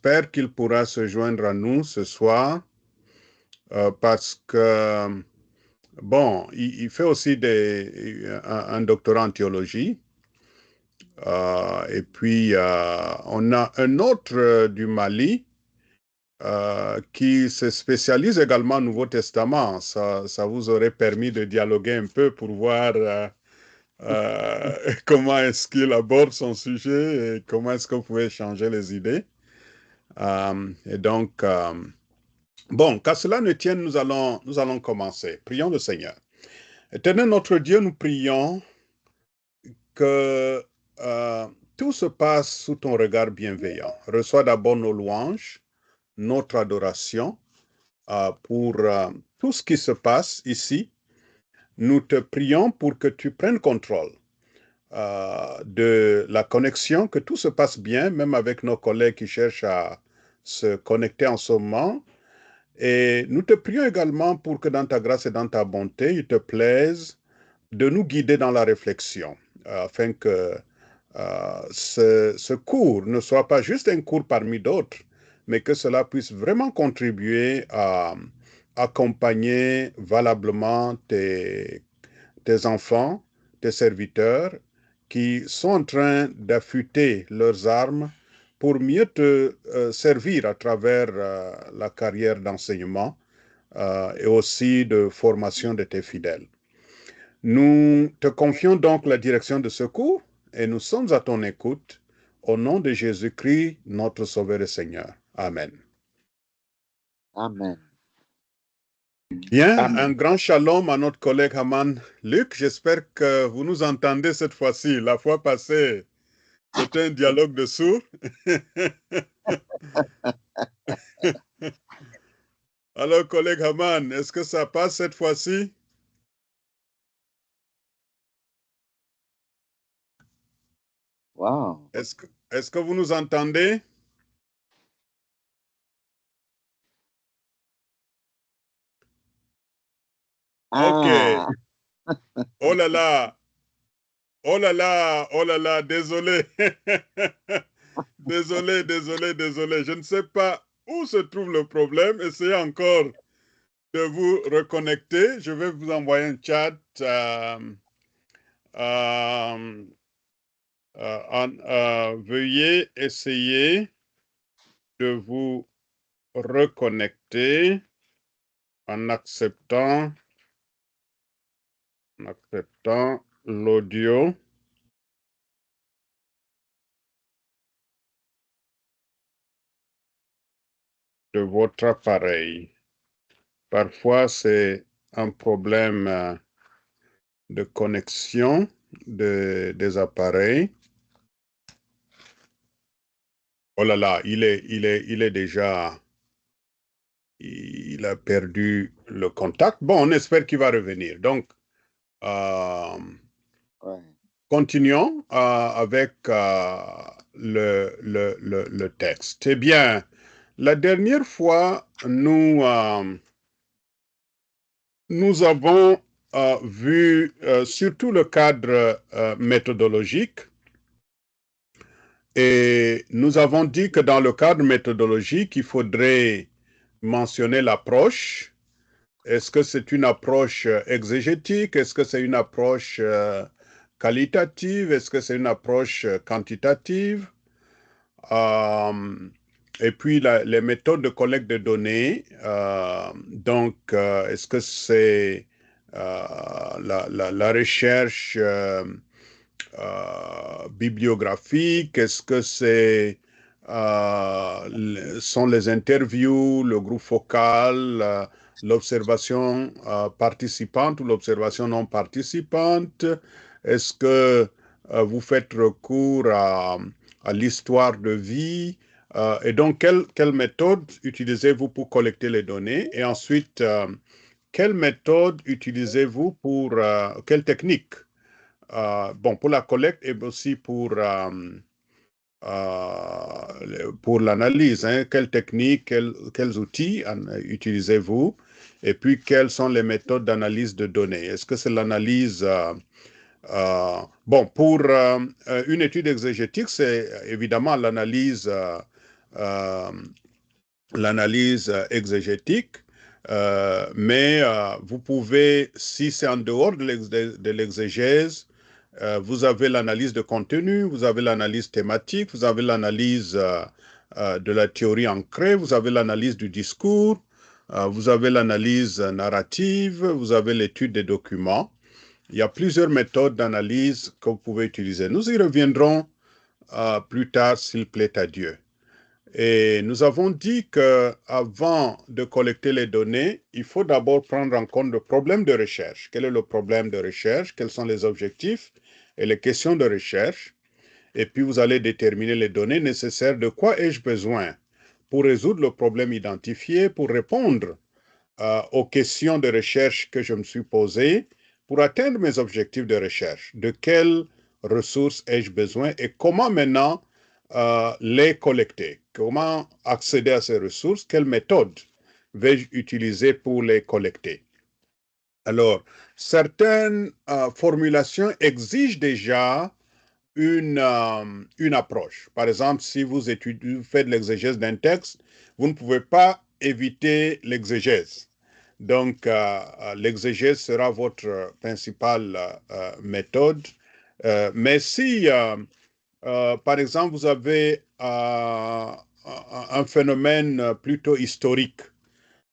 j'espère qu'il pourra se joindre à nous ce soir parce que, bon, il fait aussi un doctorat en théologie. Et puis, on a un autre du Mali qui se spécialise également au Nouveau Testament. Ça vous aurait permis de dialoguer un peu pour voir comment est-ce qu'il aborde son sujet et comment est-ce que vous pouvez changer les idées. Et donc, bon, qu'à cela ne tienne, nous allons commencer. Prions le Seigneur. Éternel notre Dieu, nous prions que tout se passe sous ton regard bienveillant. Reçois d'abord nos louanges, notre adoration pour tout ce qui se passe ici. Nous te prions pour que tu prennes contrôle de la connexion, que tout se passe bien, même avec nos collègues qui cherchent à se connecter en ce moment. Et nous te prions également pour que dans ta grâce et dans ta bonté, il te plaise de nous guider dans la réflexion, afin que ce cours ne soit pas juste un cours parmi d'autres, mais que cela puisse vraiment contribuer à accompagner valablement tes enfants, tes serviteurs, qui sont en train d'affûter leurs armes pour mieux te servir à travers la carrière d'enseignement et aussi de formation de tes fidèles. Nous te confions donc la direction de ce cours et nous sommes à ton écoute. Au nom de Jésus-Christ, notre Sauveur et Seigneur. Amen. Amen. Bien, Amen. un grand shalom à notre collègue Haman Luc. J'espère que vous nous entendez cette fois-ci. La fois passée, c'était un dialogue de sourds. Alors, collègue Haman, est-ce que ça passe cette fois-ci? Wow. Est-ce que vous nous entendez? Ok. Oh là là. Oh là là. Oh là là. Désolé. Désolé, désolé, désolé. Je ne sais pas où se trouve le problème. Essayez encore de vous reconnecter. Je vais vous envoyer un chat. Veuillez essayer de vous reconnecter en acceptant l'audio de votre appareil. Parfois, c'est un problème de connexion des appareils. Oh là là, il est déjà, il a perdu le contact. Bon, on espère qu'il va revenir. Donc, continuons avec le texte. Eh bien, la dernière fois, nous avons vu surtout le cadre méthodologique. Et nous avons dit que dans le cadre méthodologique, il faudrait mentionner l'approche. Est-ce que c'est une approche exégétique? Est-ce que c'est une approche qualitative? Est-ce que c'est une approche quantitative? Et puis les méthodes de collecte de données. Donc, est-ce que c'est la recherche bibliographique? Est-ce que sont les interviews, le groupe focal, l'observation participante ou l'observation non participante? Est-ce que vous faites recours à l'histoire de vie? Et donc, quelle méthode utilisez-vous pour collecter les données? Et ensuite, quelle méthode utilisez-vous quelle technique? Bon, pour la collecte et aussi pour l'analyse, hein, quelles techniques, quels outils utilisez-vous? Et puis, quelles sont les méthodes d'analyse de données? Est-ce que c'est l'analyse... bon, pour une étude exégétique, c'est évidemment l'analyse l'analyse exégétique, mais vous pouvez, si c'est en dehors de l'exégèse, vous avez l'analyse de contenu, vous avez l'analyse thématique, vous avez l'analyse de la théorie ancrée, vous avez l'analyse du discours, vous avez l'analyse narrative, vous avez l'étude des documents. Il y a plusieurs méthodes d'analyse que vous pouvez utiliser. Nous y reviendrons plus tard, s'il plaît à Dieu. Et nous avons dit qu'avant de collecter les données, il faut d'abord prendre en compte le problème de recherche. Quel est le problème de recherche? Quels sont les objectifs et les questions de recherche? Et puis vous allez déterminer les données nécessaires. De quoi ai-je besoin pour résoudre le problème identifié, pour répondre aux questions de recherche que je me suis posées, pour atteindre mes objectifs de recherche? De quelles ressources ai-je besoin et comment maintenant les collecter? Comment accéder à ces ressources? Quelle méthode vais-je utiliser pour les collecter? Alors, certaines formulations exigent déjà une approche. Par exemple, si vous faites l'exégèse d'un texte, vous ne pouvez pas éviter l'exégèse. Donc, l'exégèse sera votre principale méthode. Mais si par exemple, vous avez un phénomène plutôt historique.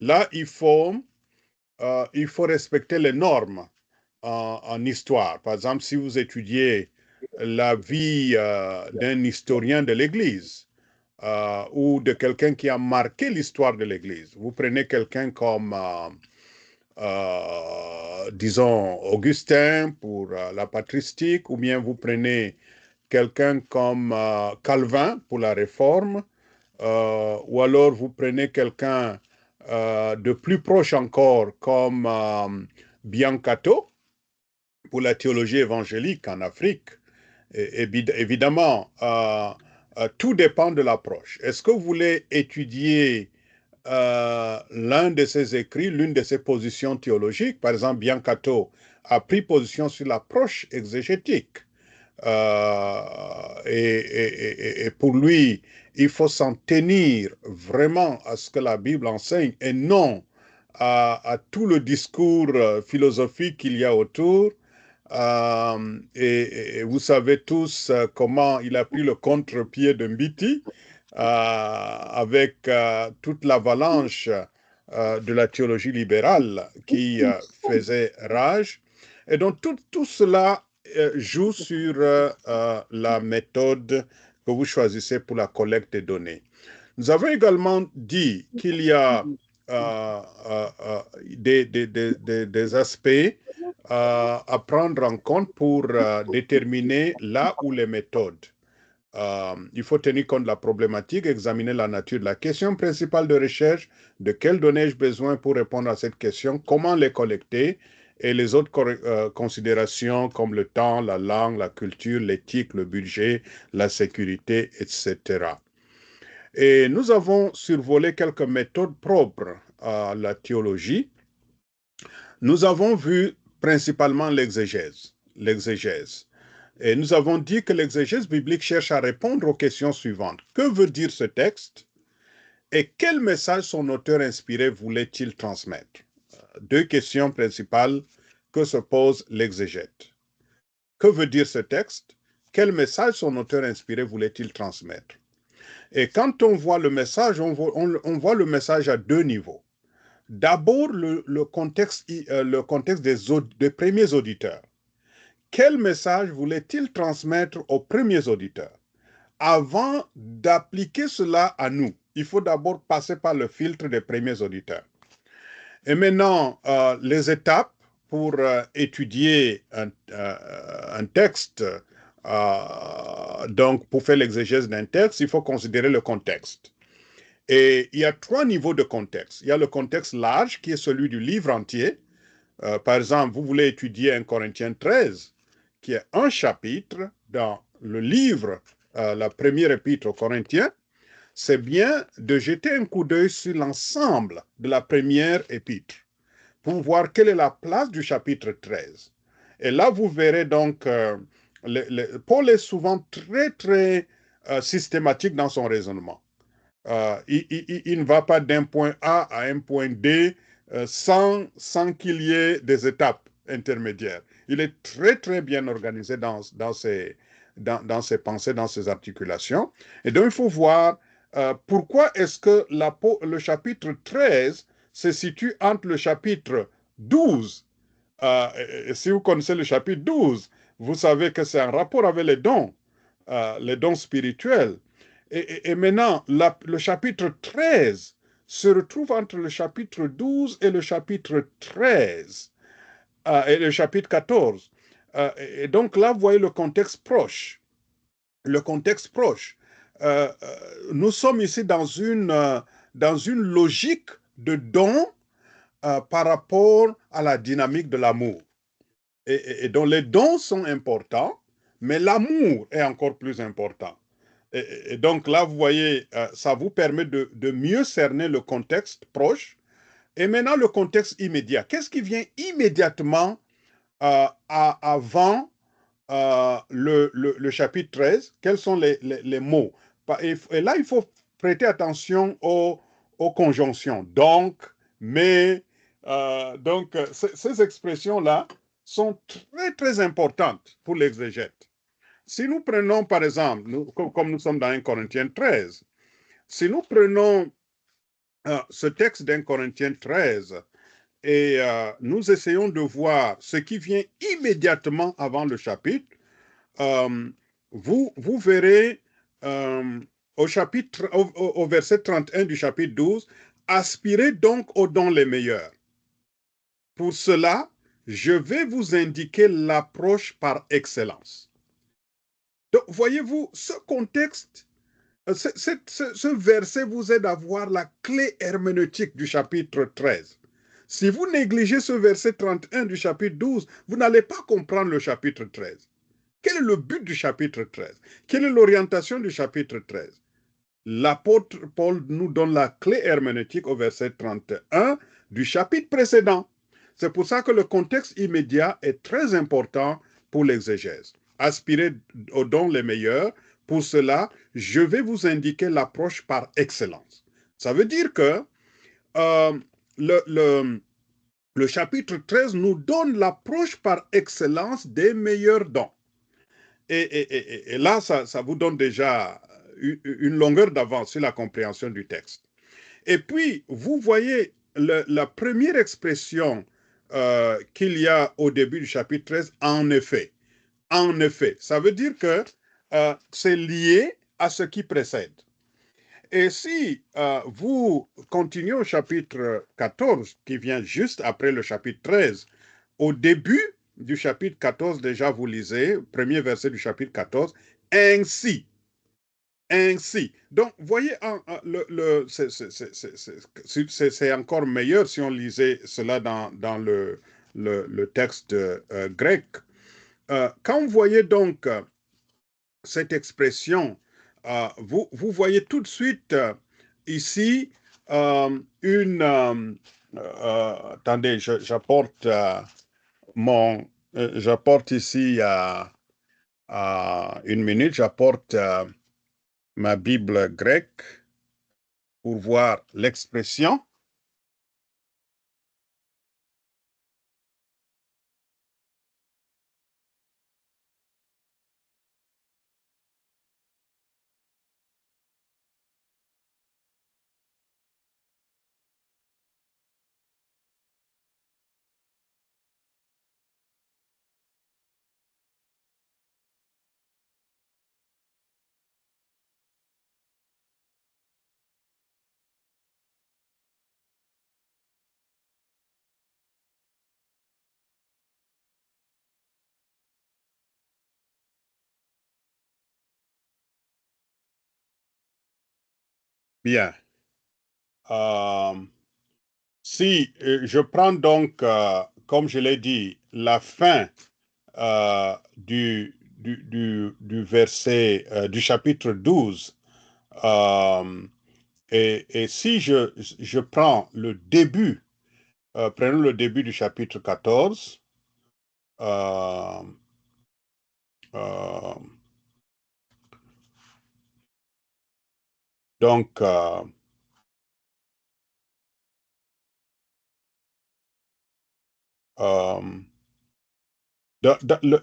Là, il faut respecter les normes en histoire. Par exemple, si vous étudiez la vie d'un historien de l'Église ou de quelqu'un qui a marqué l'histoire de l'Église, vous prenez quelqu'un comme, disons, Augustin pour la patristique, ou bien vous prenez quelqu'un comme Calvin pour la réforme, ou alors vous prenez quelqu'un de plus proche encore comme Biancato pour la théologie évangélique en Afrique. Évidemment, tout dépend de l'approche. Est-ce que vous voulez étudier l'un de ses écrits, l'une de ses positions théologiques? Par exemple, Biancato a pris position sur l'approche exégétique. Et pour lui, il faut s'en tenir vraiment à ce que la Bible enseigne et non à tout le discours philosophique qu'il y a autour. Et vous savez tous comment il a pris le contre-pied de Mbiti avec toute l'avalanche de la théologie libérale qui faisait rage. Et donc tout cela joue sur la méthode que vous choisissez pour la collecte des données. Nous avons également dit qu'il y a des aspects à prendre en compte pour déterminer là où les méthodes. Il faut tenir compte de la problématique, examiner la nature de la question principale de recherche, de quelles données ai-je besoin pour répondre à cette question, comment les collecter, et les autres considérations comme le temps, la langue, la culture, l'éthique, le budget, la sécurité, etc. Et nous avons survolé quelques méthodes propres à la théologie. Nous avons vu principalement l'exégèse. Et nous avons dit que l'exégèse biblique cherche à répondre aux questions suivantes. Que veut dire ce texte? Et quel message son auteur inspiré voulait-il transmettre? Deux questions principales que se pose l'exégète. Que veut dire ce texte? Quel message son auteur inspiré voulait-il transmettre? Et quand on voit le message, on voit le message à deux niveaux. D'abord, le contexte des premiers auditeurs. Quel message voulait-il transmettre aux premiers auditeurs? Avant d'appliquer cela à nous, il faut d'abord passer par le filtre des premiers auditeurs. Et maintenant, les étapes pour étudier un texte, donc pour faire l'exégèse d'un texte, il faut considérer le contexte. Et il y a trois niveaux de contexte. Il y a le contexte large, qui est celui du livre entier. Par exemple, vous voulez étudier 1 Corinthiens 13, qui est un chapitre dans le livre, la première épître aux Corinthiens. C'est bien de jeter un coup d'œil sur l'ensemble de la première épître pour voir quelle est la place du chapitre 13. Et là, vous verrez donc, Paul est souvent très, très systématique dans son raisonnement. Il ne va pas d'un point A à un point D sans qu'il y ait des étapes intermédiaires. Il est très, très bien organisé dans ses pensées, dans ses articulations. Et donc, il faut voir pourquoi est-ce que le chapitre 13 se situe entre le chapitre 12. Et si vous connaissez le chapitre 12, vous savez que c'est un rapport avec les dons spirituels. Et maintenant, le chapitre 13 se retrouve entre le chapitre 12 et le chapitre 13, et le chapitre 14. Et donc là, vous voyez le contexte proche. Le contexte proche. Nous sommes ici dans une logique de don par rapport à la dynamique de l'amour. Et donc les dons sont importants, mais l'amour est encore plus important. Et donc là, vous voyez, ça vous permet de mieux cerner le contexte proche. Et maintenant, le contexte immédiat. Qu'est-ce qui vient immédiatement avant le chapitre 13? Quels sont les mots? Et là, il faut prêter attention aux conjonctions. Donc, mais, ces expressions-là sont très, très importantes pour l'exégète. Si nous prenons, par exemple, comme nous sommes dans 1 Corinthiens 13, si nous prenons ce texte d'1 Corinthiens 13 et nous essayons de voir ce qui vient immédiatement avant le chapitre, vous verrez au verset 31 du chapitre 12, aspirez donc aux dons les meilleurs. Pour cela, je vais vous indiquer l'approche par excellence. Donc, voyez-vous, ce contexte, ce verset vous aide à voir la clé herméneutique du chapitre 13. Si vous négligez ce verset 31 du chapitre 12, vous n'allez pas comprendre le chapitre 13. Quel est le but du chapitre 13? Quelle est l'orientation du chapitre 13? L'apôtre Paul nous donne la clé herméneutique au verset 31 du chapitre précédent. C'est pour ça que le contexte immédiat est très important pour l'exégèse. Aspirez aux dons les meilleurs. Pour cela, je vais vous indiquer l'approche par excellence. Ça veut dire que le chapitre 13 nous donne l'approche par excellence des meilleurs dons. Et là, ça vous donne déjà une longueur d'avance sur la compréhension du texte. Et puis, vous voyez la première expression qu'il y a au début du chapitre 13, en effet. En effet, ça veut dire que c'est lié à ce qui précède. Et si vous continuez au chapitre 14, qui vient juste après le chapitre 13, au début du chapitre 14, déjà vous lisez, premier verset du chapitre 14, ainsi. Ainsi. Donc, voyez, c'est encore meilleur si on lisait cela dans le texte grec. Quand vous voyez donc cette expression, vous voyez tout de suite ici attendez, j'apporte j'apporte ici une minute, j'apporte ma Bible grecque pour voir l'expression. Bien. Si je prends donc, comme je l'ai dit, la fin du verset du chapitre 12, et si je prends le début, prenons le début du chapitre 14, euh, euh, Donc,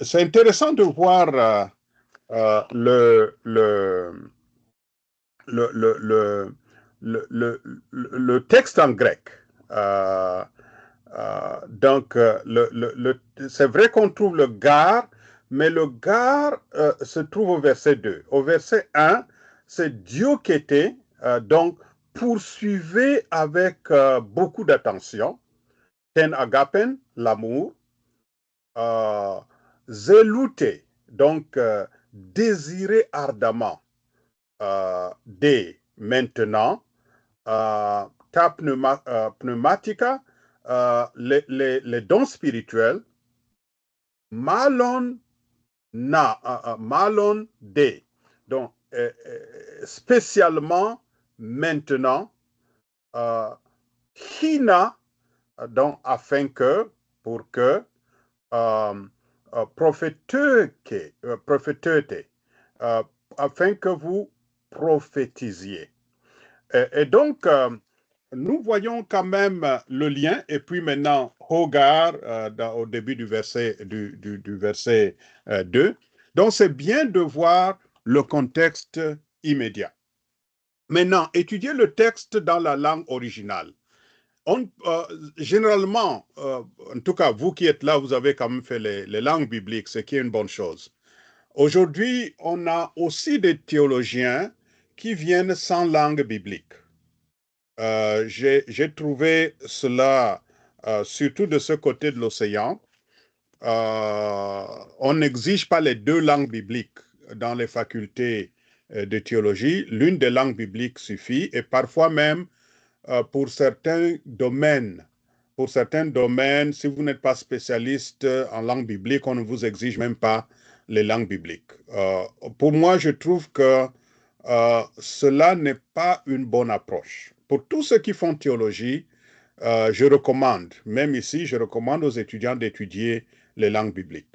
c'est intéressant de voir le, le, le, le texte en grec. Euh, c'est vrai qu'on trouve le gare, mais le gare se trouve au verset 2. Au verset 1, c'est Dieu qui était, donc poursuivez avec beaucoup d'attention, ten agapen, l'amour, euh, zelouté, donc désirer ardemment, des maintenant, ta pneumatica, les dons spirituels, malon malon de. Donc, spécialement maintenant, hina, donc afin que, pour que, prophéteuke, afin que vous prophétisiez. Et donc, nous voyons quand même le lien, et puis maintenant, Hogar, au début du verset, du verset 2. Donc, c'est bien de voir le contexte immédiat. Maintenant, étudier le texte dans la langue originale. Généralement, en tout cas, vous qui êtes là, vous avez quand même fait les langues bibliques, ce qui est une bonne chose. Aujourd'hui, on a aussi des théologiens qui viennent sans langue biblique. J'ai trouvé cela surtout de ce côté de l'océan. On n'exige pas les deux langues bibliques dans les facultés de théologie. L'une des langues bibliques suffit et parfois même pour certains domaines. Pour certains domaines, si vous n'êtes pas spécialiste en langue biblique, on ne vous exige même pas les langues bibliques. Pour moi, je trouve que cela n'est pas une bonne approche. Pour tous ceux qui font théologie, je recommande, même ici, je recommande aux étudiants d'étudier les langues bibliques.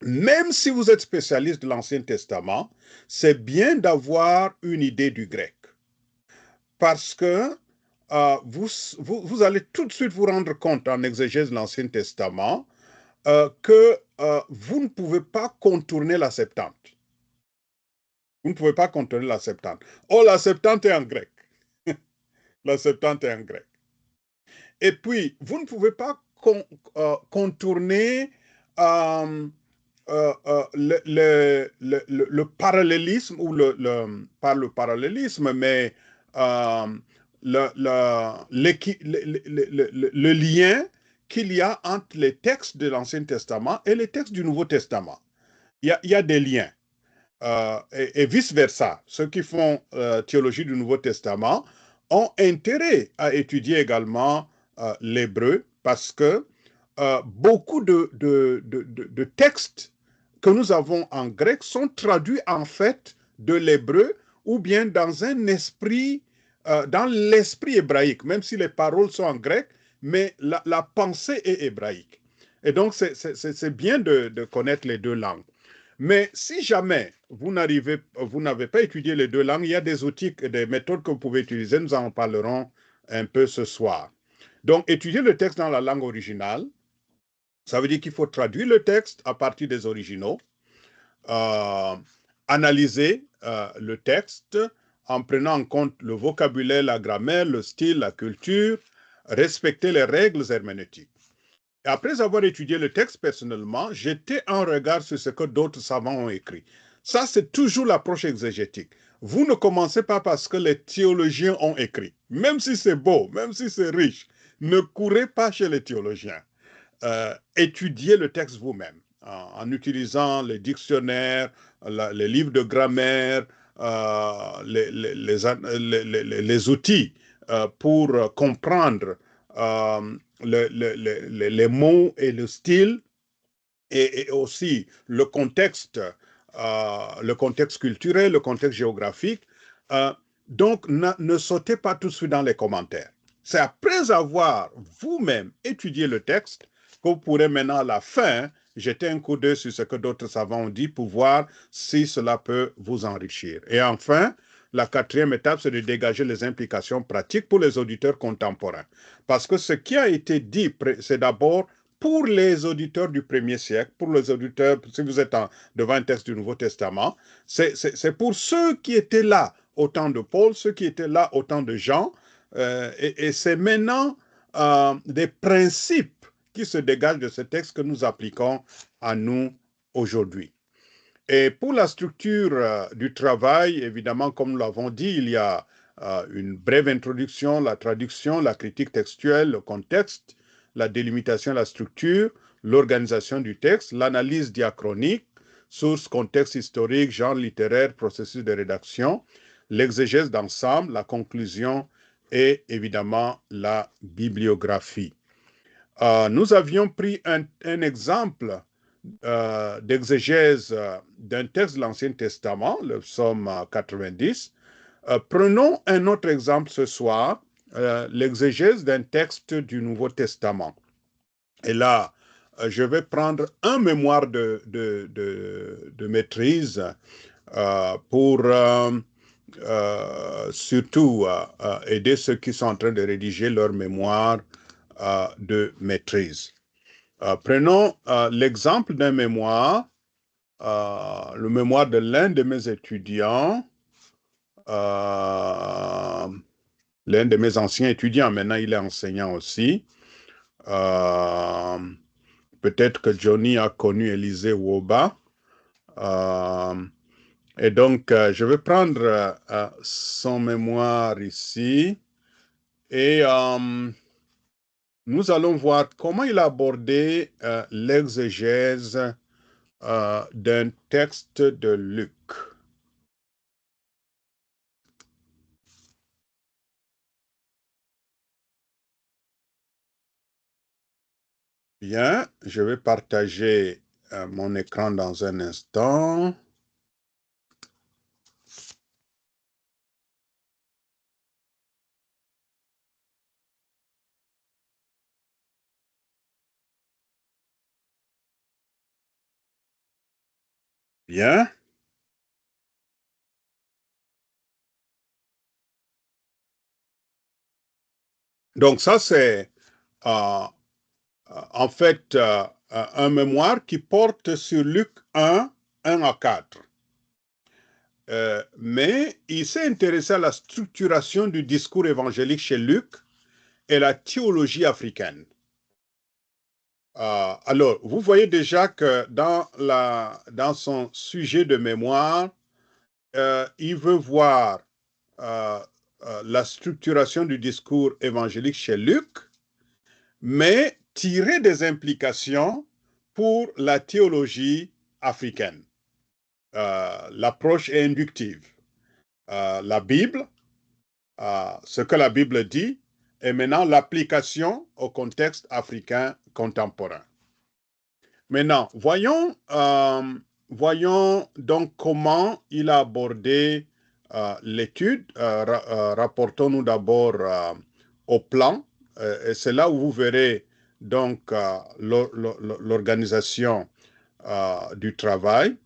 Même si vous êtes spécialiste de l'Ancien Testament, c'est bien d'avoir une idée du grec. Parce que vous allez tout de suite vous rendre compte en exégèse de l'Ancien Testament que vous ne pouvez pas contourner la Septante. Vous ne pouvez pas contourner la Septante. Oh, la Septante est en grec. La Septante est en grec. Et puis, vous ne pouvez pas contourner le parallélisme, ou pas le parallélisme, mais le lien qu'il y a entre les textes de l'Ancien Testament et les textes du Nouveau Testament. Il y a des liens. Et vice-versa. Ceux qui font théologie du Nouveau Testament ont intérêt à étudier également l'hébreu parce que beaucoup de textes que nous avons en grec sont traduits en fait de l'hébreu ou bien dans un esprit, dans l'esprit hébraïque, même si les paroles sont en grec, mais la pensée est hébraïque. Et donc, c'est bien de connaître les deux langues. Mais si jamais vous n'avez pas étudié les deux langues, il y a des outils, des méthodes que vous pouvez utiliser. Nous en parlerons un peu ce soir. Donc, étudier le texte dans la langue originale, ça veut dire qu'il faut traduire le texte à partir des originaux, analyser le texte en prenant en compte le vocabulaire, la grammaire, le style, la culture, respecter les règles herméneutiques. Et après avoir étudié le texte personnellement, jeter un regard sur ce que d'autres savants ont écrit. Ça, c'est toujours l'approche exégétique. Vous ne commencez pas parce que les théologiens ont écrit. Même si c'est beau, même si c'est riche, ne courez pas chez les théologiens. Étudiez le texte vous-même en utilisant les dictionnaires, les livres de grammaire, les outils pour comprendre les mots et le style et aussi le contexte culturel, le contexte géographique. Donc, ne sautez pas tout de suite dans les commentaires. C'est après avoir vous-même étudié le texte que vous pourrez maintenant à la fin jeter un coup d'œil sur ce que d'autres savants ont dit pour voir si cela peut vous enrichir. Et enfin, la quatrième étape, c'est de dégager les implications pratiques pour les auditeurs contemporains. Parce que ce qui a été dit, c'est d'abord pour les auditeurs du premier siècle, pour les auditeurs, si vous êtes devant un texte du Nouveau Testament, c'est pour ceux qui étaient là au temps de Paul, ceux qui étaient là au temps de Jean, et c'est maintenant des principes qui se dégagent de ce texte que nous appliquons à nous aujourd'hui. Et pour la structure du travail, évidemment, comme nous l'avons dit, il y a une brève introduction, la traduction, la critique textuelle, le contexte, la délimitation, la structure, l'organisation du texte, l'analyse diachronique, source, contexte historique, genre littéraire, processus de rédaction, l'exégèse d'ensemble, la conclusion et évidemment la bibliographie. Nous avions pris un exemple d'exégèse d'un texte de l'Ancien Testament, le psaume 90. Prenons un autre exemple ce soir, l'exégèse d'un texte du Nouveau Testament. Et là, je vais prendre un mémoire de maîtrise pour surtout aider ceux qui sont en train de rédiger leur mémoire de maîtrise. Prenons l'exemple d'un mémoire, le mémoire de l'un de mes étudiants, l'un de mes anciens étudiants, maintenant il est enseignant aussi. Peut-être que Johnny a connu Élisée Woba. Et donc, je vais prendre son mémoire ici et nous allons voir comment il a abordé l'exégèse d'un texte de Luc. Bien, je vais partager mon écran dans un instant. Bien. Donc ça, c'est en fait un mémoire qui porte sur Luc 1, 1 à 4. Mais il s'est intéressé à la structuration du discours évangélique chez Luc et la théologie africaine. Alors, vous voyez déjà que dans son sujet de mémoire, il veut voir la structuration du discours évangélique chez Luc, mais tirer des implications pour la théologie africaine. L'approche est inductive. La Bible, ce que la Bible dit, et maintenant l'application au contexte africain contemporain. Maintenant, voyons donc comment il a abordé l'étude. Rapportons-nous d'abord au plan, et c'est là où vous verrez donc l'organisation du travail.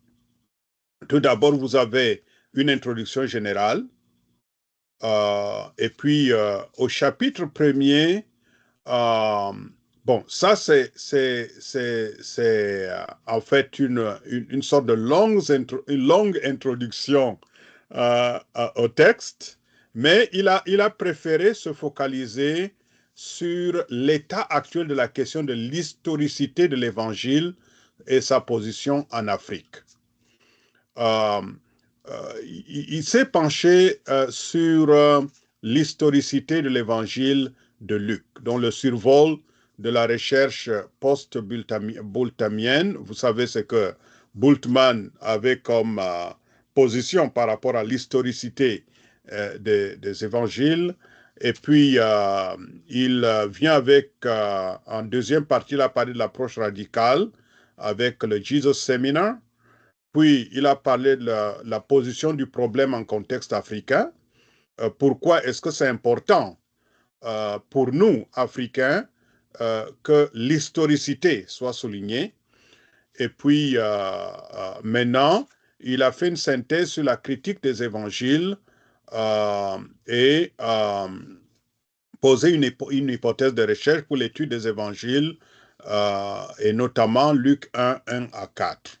Tout d'abord, vous avez une introduction générale, et puis au chapitre premier, bon, ça c'est en fait une sorte de longue introduction au texte, mais il a préféré se focaliser sur l'état actuel de la question de l'historicité de l'Évangile et sa position en Afrique. Il s'est penché sur l'historicité de l'Évangile de Luc, dont le survol de la recherche post-bultamienne. Vous savez ce que Bultmann avait comme position par rapport à l'historicité des évangiles. Et puis, il vient avec, en deuxième partie, il a parlé de l'approche radicale avec le Jesus Seminar. Puis, il a parlé de la position du problème en contexte africain. Pourquoi est-ce que c'est important pour nous, Africains, que l'historicité soit soulignée? Et puis, maintenant, il a fait une synthèse sur la critique des évangiles et poser une hypothèse de recherche pour l'étude des évangiles, et notamment Luc 1, 1 à 4.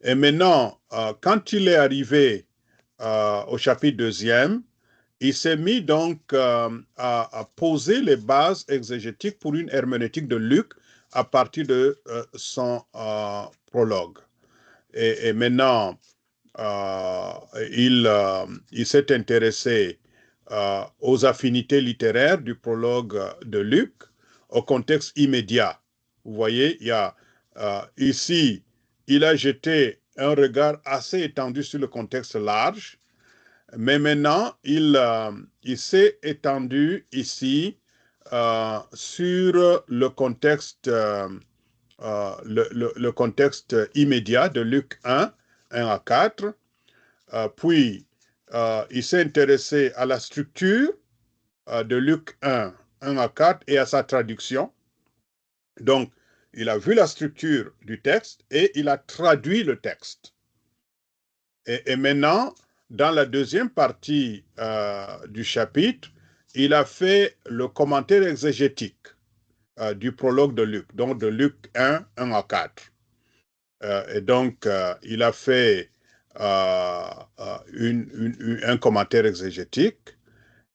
Et maintenant, quand il est arrivé au chapitre 2e, il s'est mis donc à poser les bases exégétiques pour une herméneutique de Luc à partir de son prologue. Et maintenant, il s'est intéressé aux affinités littéraires du prologue de Luc, au contexte immédiat. Vous voyez, il y a ici, il a jeté un regard assez étendu sur le contexte large, mais maintenant, il s'est étendu ici sur le contexte, le contexte immédiat de Luc 1, 1 à 4. Puis, il s'est intéressé à la structure de Luc 1, 1 à 4 et à sa traduction. Donc, il a vu la structure du texte et il a traduit le texte. Et maintenant, dans la deuxième partie du chapitre, il a fait le commentaire exégétique du prologue de Luc, donc de Luc 1, 1 à 4. Et donc, il a fait un commentaire exégétique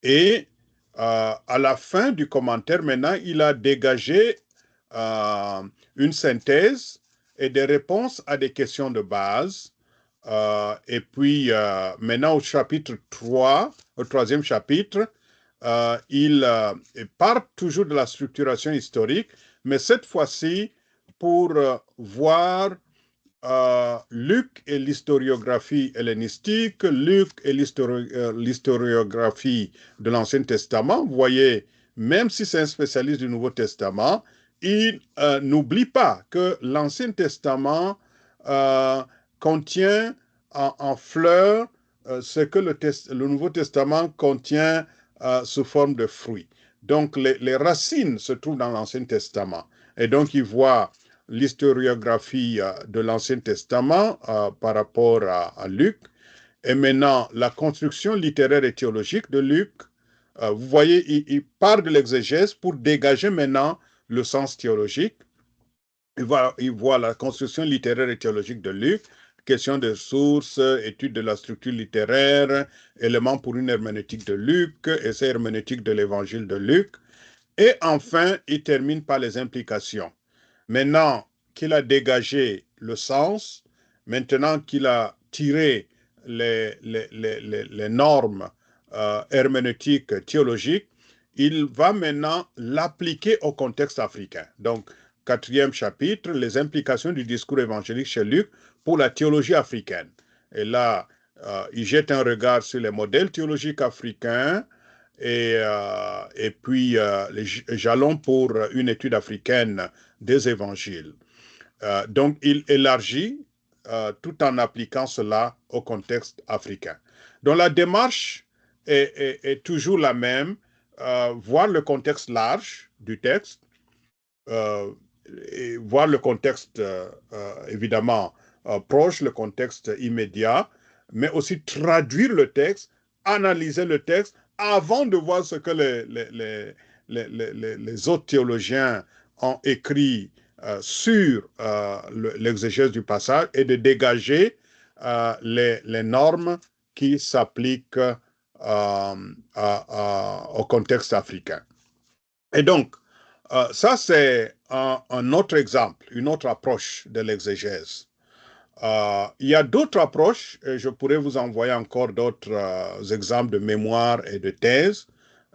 et à la fin du commentaire, maintenant, il a dégagé une synthèse et des réponses à des questions de base. Et puis, maintenant, au chapitre 3, au troisième chapitre, il part toujours de la structuration historique, mais cette fois-ci pour voir Luc et l'historiographie hellénistique, Luc et l'historiographie de l'Ancien Testament. Vous voyez, même si c'est un spécialiste du Nouveau Testament, il n'oublie pas que l'Ancien Testament contient en fleurs ce que le Nouveau Testament contient sous forme de fruits. Donc, les racines se trouvent dans l'Ancien Testament. Et donc, il voit l'historiographie de l'Ancien Testament par rapport à Luc. Et maintenant, la construction littéraire et théologique de Luc. Vous voyez, il part de l'exégèse pour dégager maintenant le sens théologique. Il voit la construction littéraire et théologique de Luc, question de sources, étude de la structure littéraire, éléments pour une herméneutique de Luc, essai herméneutique de l'évangile de Luc. Et enfin, il termine par les implications. Maintenant qu'il a dégagé le sens, maintenant qu'il a tiré les normes herméneutiques, théologiques, il va maintenant l'appliquer au contexte africain. Donc, 4e chapitre, les implications du discours évangélique chez Luc pour la théologie africaine. Et là, il jette un regard sur les modèles théologiques africains, et puis les jalons pour une étude africaine des évangiles. Donc, il élargit tout en appliquant cela au contexte africain. Donc, la démarche est toujours la même, voir le contexte large du texte, et voir le contexte évidemment proche, le contexte immédiat, mais aussi traduire le texte, analyser le texte avant de voir ce que les autres théologiens ont écrit sur l'exégèse du passage et de dégager les normes qui s'appliquent au contexte africain. Et donc, ça, c'est un autre exemple, une autre approche de l'exégèse. Il y a d'autres approches, et je pourrais vous envoyer encore d'autres exemples de mémoires et de thèses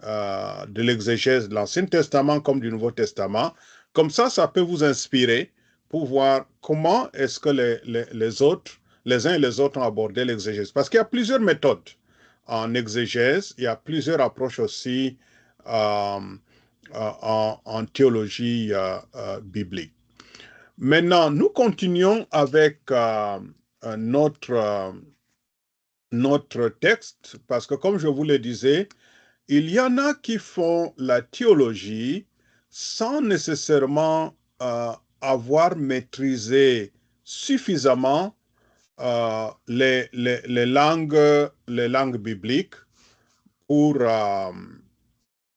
de l'exégèse de l'Ancien Testament comme du Nouveau Testament. Comme ça peut vous inspirer pour voir comment est-ce que les autres, les uns et les autres ont abordé l'exégèse. Parce qu'il y a plusieurs méthodes en exégèse, il y a plusieurs approches aussi en théologie biblique. Maintenant, nous continuons avec notre texte, parce que comme je vous le disais, il y en a qui font la théologie sans nécessairement avoir maîtrisé suffisamment les langues bibliques pour,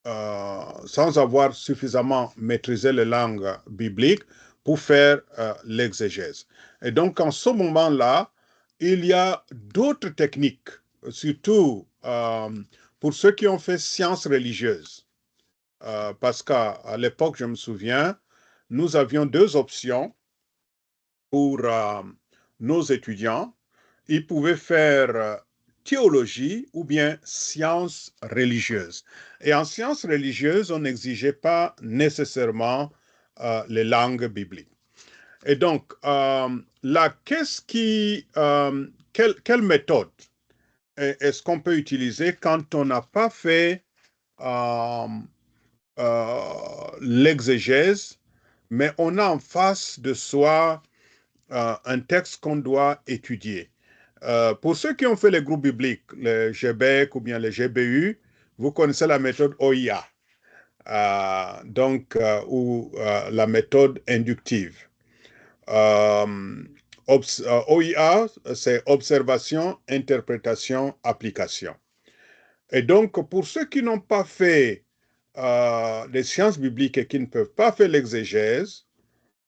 sans avoir suffisamment maîtrisé les langues bibliques, pour faire l'exégèse. Et donc, en ce moment-là, il y a d'autres techniques, surtout pour ceux qui ont fait sciences religieuses. Parce qu'à l'époque, je me souviens, nous avions deux options pour nos étudiants. Ils pouvaient faire théologie ou bien sciences religieuses. Et en sciences religieuses, on n'exigeait pas nécessairement les langues bibliques. Et donc, là, quelle méthode est-ce qu'on peut utiliser quand on n'a pas fait euh, l'exégèse, mais on a en face de soi un texte qu'on doit étudier. Pour ceux qui ont fait les groupes bibliques, les GBEC ou bien les GBU, vous connaissez la méthode OIA, ou la méthode inductive. OIA, c'est observation, interprétation, application. Et donc, pour ceux qui n'ont pas fait les sciences bibliques et qui ne peuvent pas faire l'exégèse,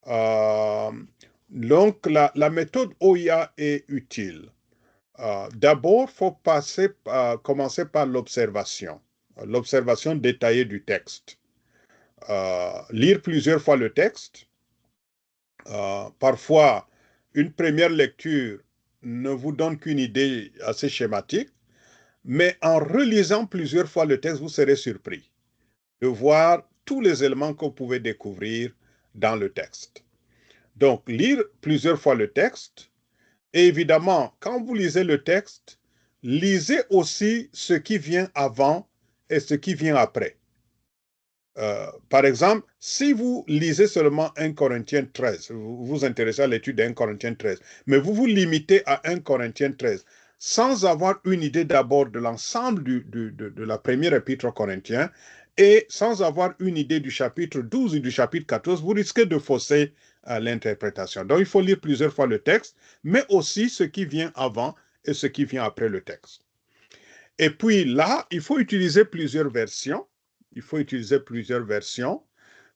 euh, donc la méthode OIA est utile. D'abord, il faut commencer par l'observation détaillée du texte. Lire plusieurs fois le texte. Parfois, une première lecture ne vous donne qu'une idée assez schématique, mais en relisant plusieurs fois le texte, vous serez surpris de voir tous les éléments que vous pouvez découvrir dans le texte. Donc, lire plusieurs fois le texte. Et évidemment, quand vous lisez le texte, lisez aussi ce qui vient avant et ce qui vient après. Par exemple, si vous lisez seulement 1 Corinthiens 13, vous vous intéressez à l'étude d'1 Corinthiens 13, mais vous vous limitez à 1 Corinthiens 13, sans avoir une idée d'abord de l'ensemble de la première épître aux Corinthiens, et sans avoir une idée du chapitre 12 et du chapitre 14, vous risquez de fausser l'interprétation. Donc, il faut lire plusieurs fois le texte, mais aussi ce qui vient avant et ce qui vient après le texte. Et puis là, il faut utiliser plusieurs versions. Il faut utiliser plusieurs versions,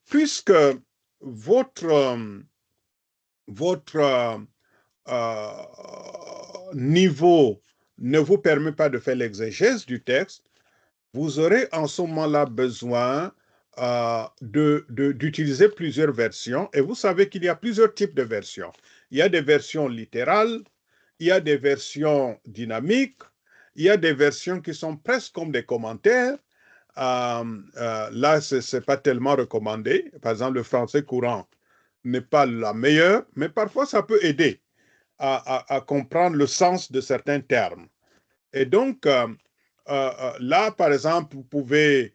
puisque votre niveau ne vous permet pas de faire l'exégèse du texte, vous aurez en ce moment-là besoin d'utiliser plusieurs versions. Et vous savez qu'il y a plusieurs types de versions. Il y a des versions littérales, il y a des versions dynamiques, il y a des versions qui sont presque comme des commentaires. Là, ce n'est pas tellement recommandé. Par exemple, le français courant n'est pas la meilleure, mais parfois ça peut aider à comprendre le sens de certains termes. Et donc, là, par exemple, vous pouvez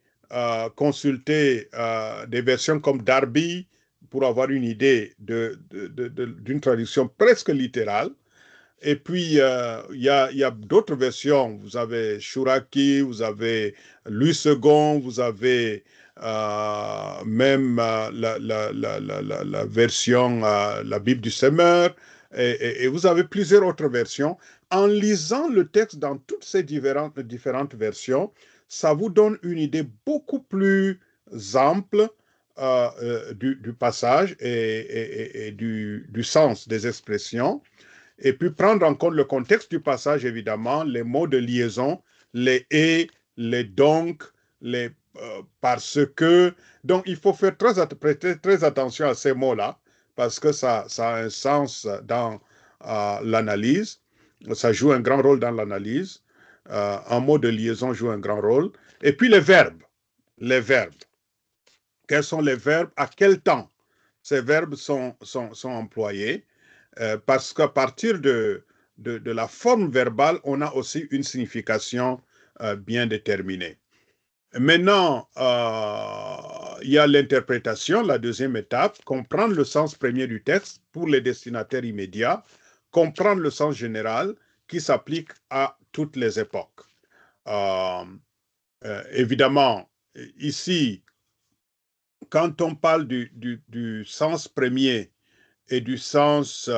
consulter des versions comme Darby pour avoir une idée d'une traduction presque littérale. Et puis, il y a d'autres versions. Vous avez Shuraki, vous avez Louis II, vous avez même la version, la Bible du Semeur, et vous avez plusieurs autres versions. En lisant le texte dans toutes ces différentes versions, ça vous donne une idée beaucoup plus ample du passage et du sens des expressions. Et puis prendre en compte le contexte du passage, évidemment, les mots de liaison, les et, les donc, les parce que. Donc, il faut faire prêter très attention à ces mots-là, parce que ça a un sens dans l'analyse. Ça joue un grand rôle dans l'analyse. Un mot de liaison joue un grand rôle. Et puis les verbes. Les verbes. Quels sont les verbes? À quel temps ces verbes sont employés? Parce qu'à partir de la forme verbale, on a aussi une signification bien déterminée. Maintenant, il y a l'interprétation, la deuxième étape, comprendre le sens premier du texte pour les destinataires immédiats, comprendre le sens général qui s'applique à toutes les époques. Évidemment, ici, quand on parle du sens premier et du sens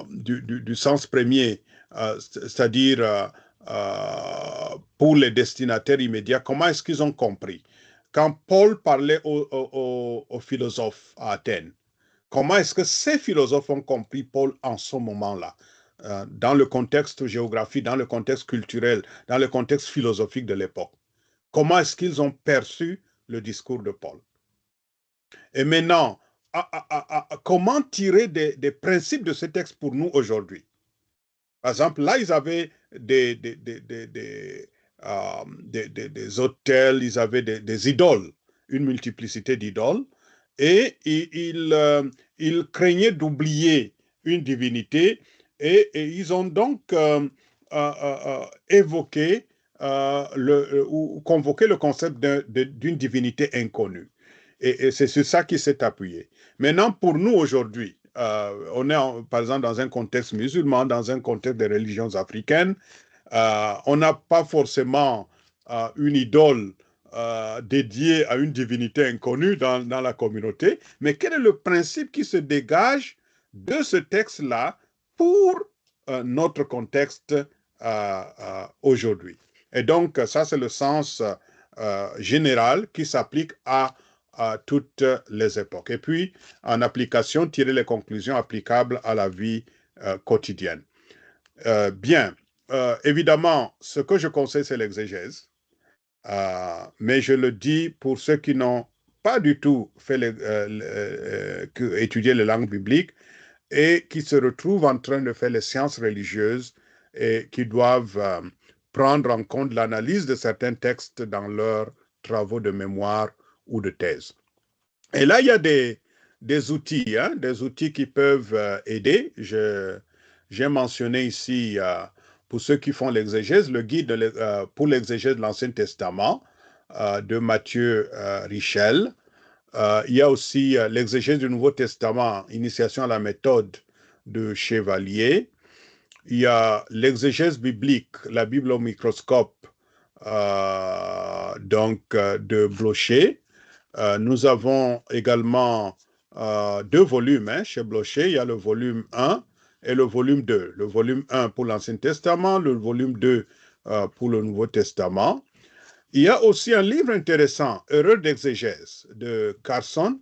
du sens premier, c'est-à-dire pour les destinataires immédiats, comment est-ce qu'ils ont compris? Quand Paul parlait aux philosophes à Athènes, comment est-ce que ces philosophes ont compris Paul en ce moment-là, dans le contexte géographique, dans le contexte culturel, dans le contexte philosophique de l'époque? Comment est-ce qu'ils ont perçu le discours de Paul? Et maintenant, comment tirer des principes de ce texte pour nous aujourd'hui? Par exemple, là, ils avaient des autels, ils avaient des idoles, une multiplicité d'idoles, et ils craignaient d'oublier une divinité, et ils ont donc évoqué ou convoqué le concept d'une divinité inconnue. Et c'est sur ça qu'il s'est appuyé. Maintenant, pour nous aujourd'hui, on est par exemple dans un contexte musulman, dans un contexte des religions africaines. On n'a pas forcément une idole dédiée à une divinité inconnue dans la communauté, mais quel est le principe qui se dégage de ce texte-là pour notre contexte aujourd'hui? Et donc, ça, c'est le sens général qui s'applique à toutes les époques. Et puis, en application, tirer les conclusions applicables à la vie quotidienne. Bien, évidemment, ce que je conseille, c'est l'exégèse. Mais je le dis pour ceux qui n'ont pas du tout fait étudier les langues bibliques et qui se retrouvent en train de faire les sciences religieuses et qui doivent prendre en compte l'analyse de certains textes dans leurs travaux de mémoire ou de thèse. Et là, il y a des outils, hein, des outils qui peuvent aider. J'ai mentionné ici, pour ceux qui font l'exégèse, le guide pour l'exégèse de l'Ancien Testament de Mathieu Richel. Il y a aussi l'exégèse du Nouveau Testament, Initiation à la méthode de Chevalier. Il y a l'exégèse biblique, la Bible au microscope, de Blocher. Nous avons également deux volumes chez Blocher. Il y a le volume 1 et le volume 2. Le volume 1 pour l'Ancien Testament, le volume 2 pour le Nouveau Testament. Il y a aussi un livre intéressant, Erreurs d'exégèse, de Carson,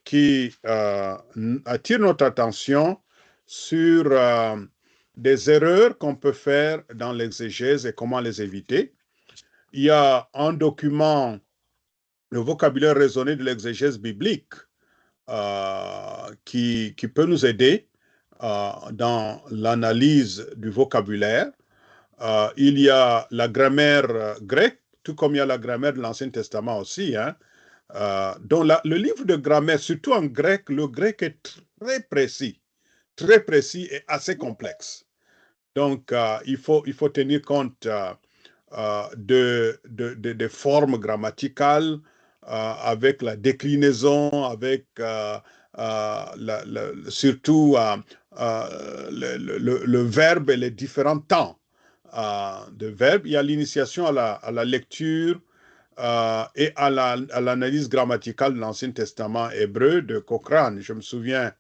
qui attire notre attention sur des erreurs qu'on peut faire dans l'exégèse et comment les éviter. Il y a un document, le vocabulaire raisonné de l'exégèse biblique, qui peut nous aider dans l'analyse du vocabulaire. Il y a la grammaire grecque, tout comme il y a la grammaire de l'Ancien Testament aussi. Hein. Donc le livre de grammaire, surtout en grec, le grec est très précis et assez complexe. Donc il faut tenir compte de formes grammaticales, avec la déclinaison, avec surtout le verbe et les différents temps de verbe. Il y a l'initiation à la lecture et à l'analyse grammaticale de l'Ancien Testament hébreu de Cochrane. Je me souviens,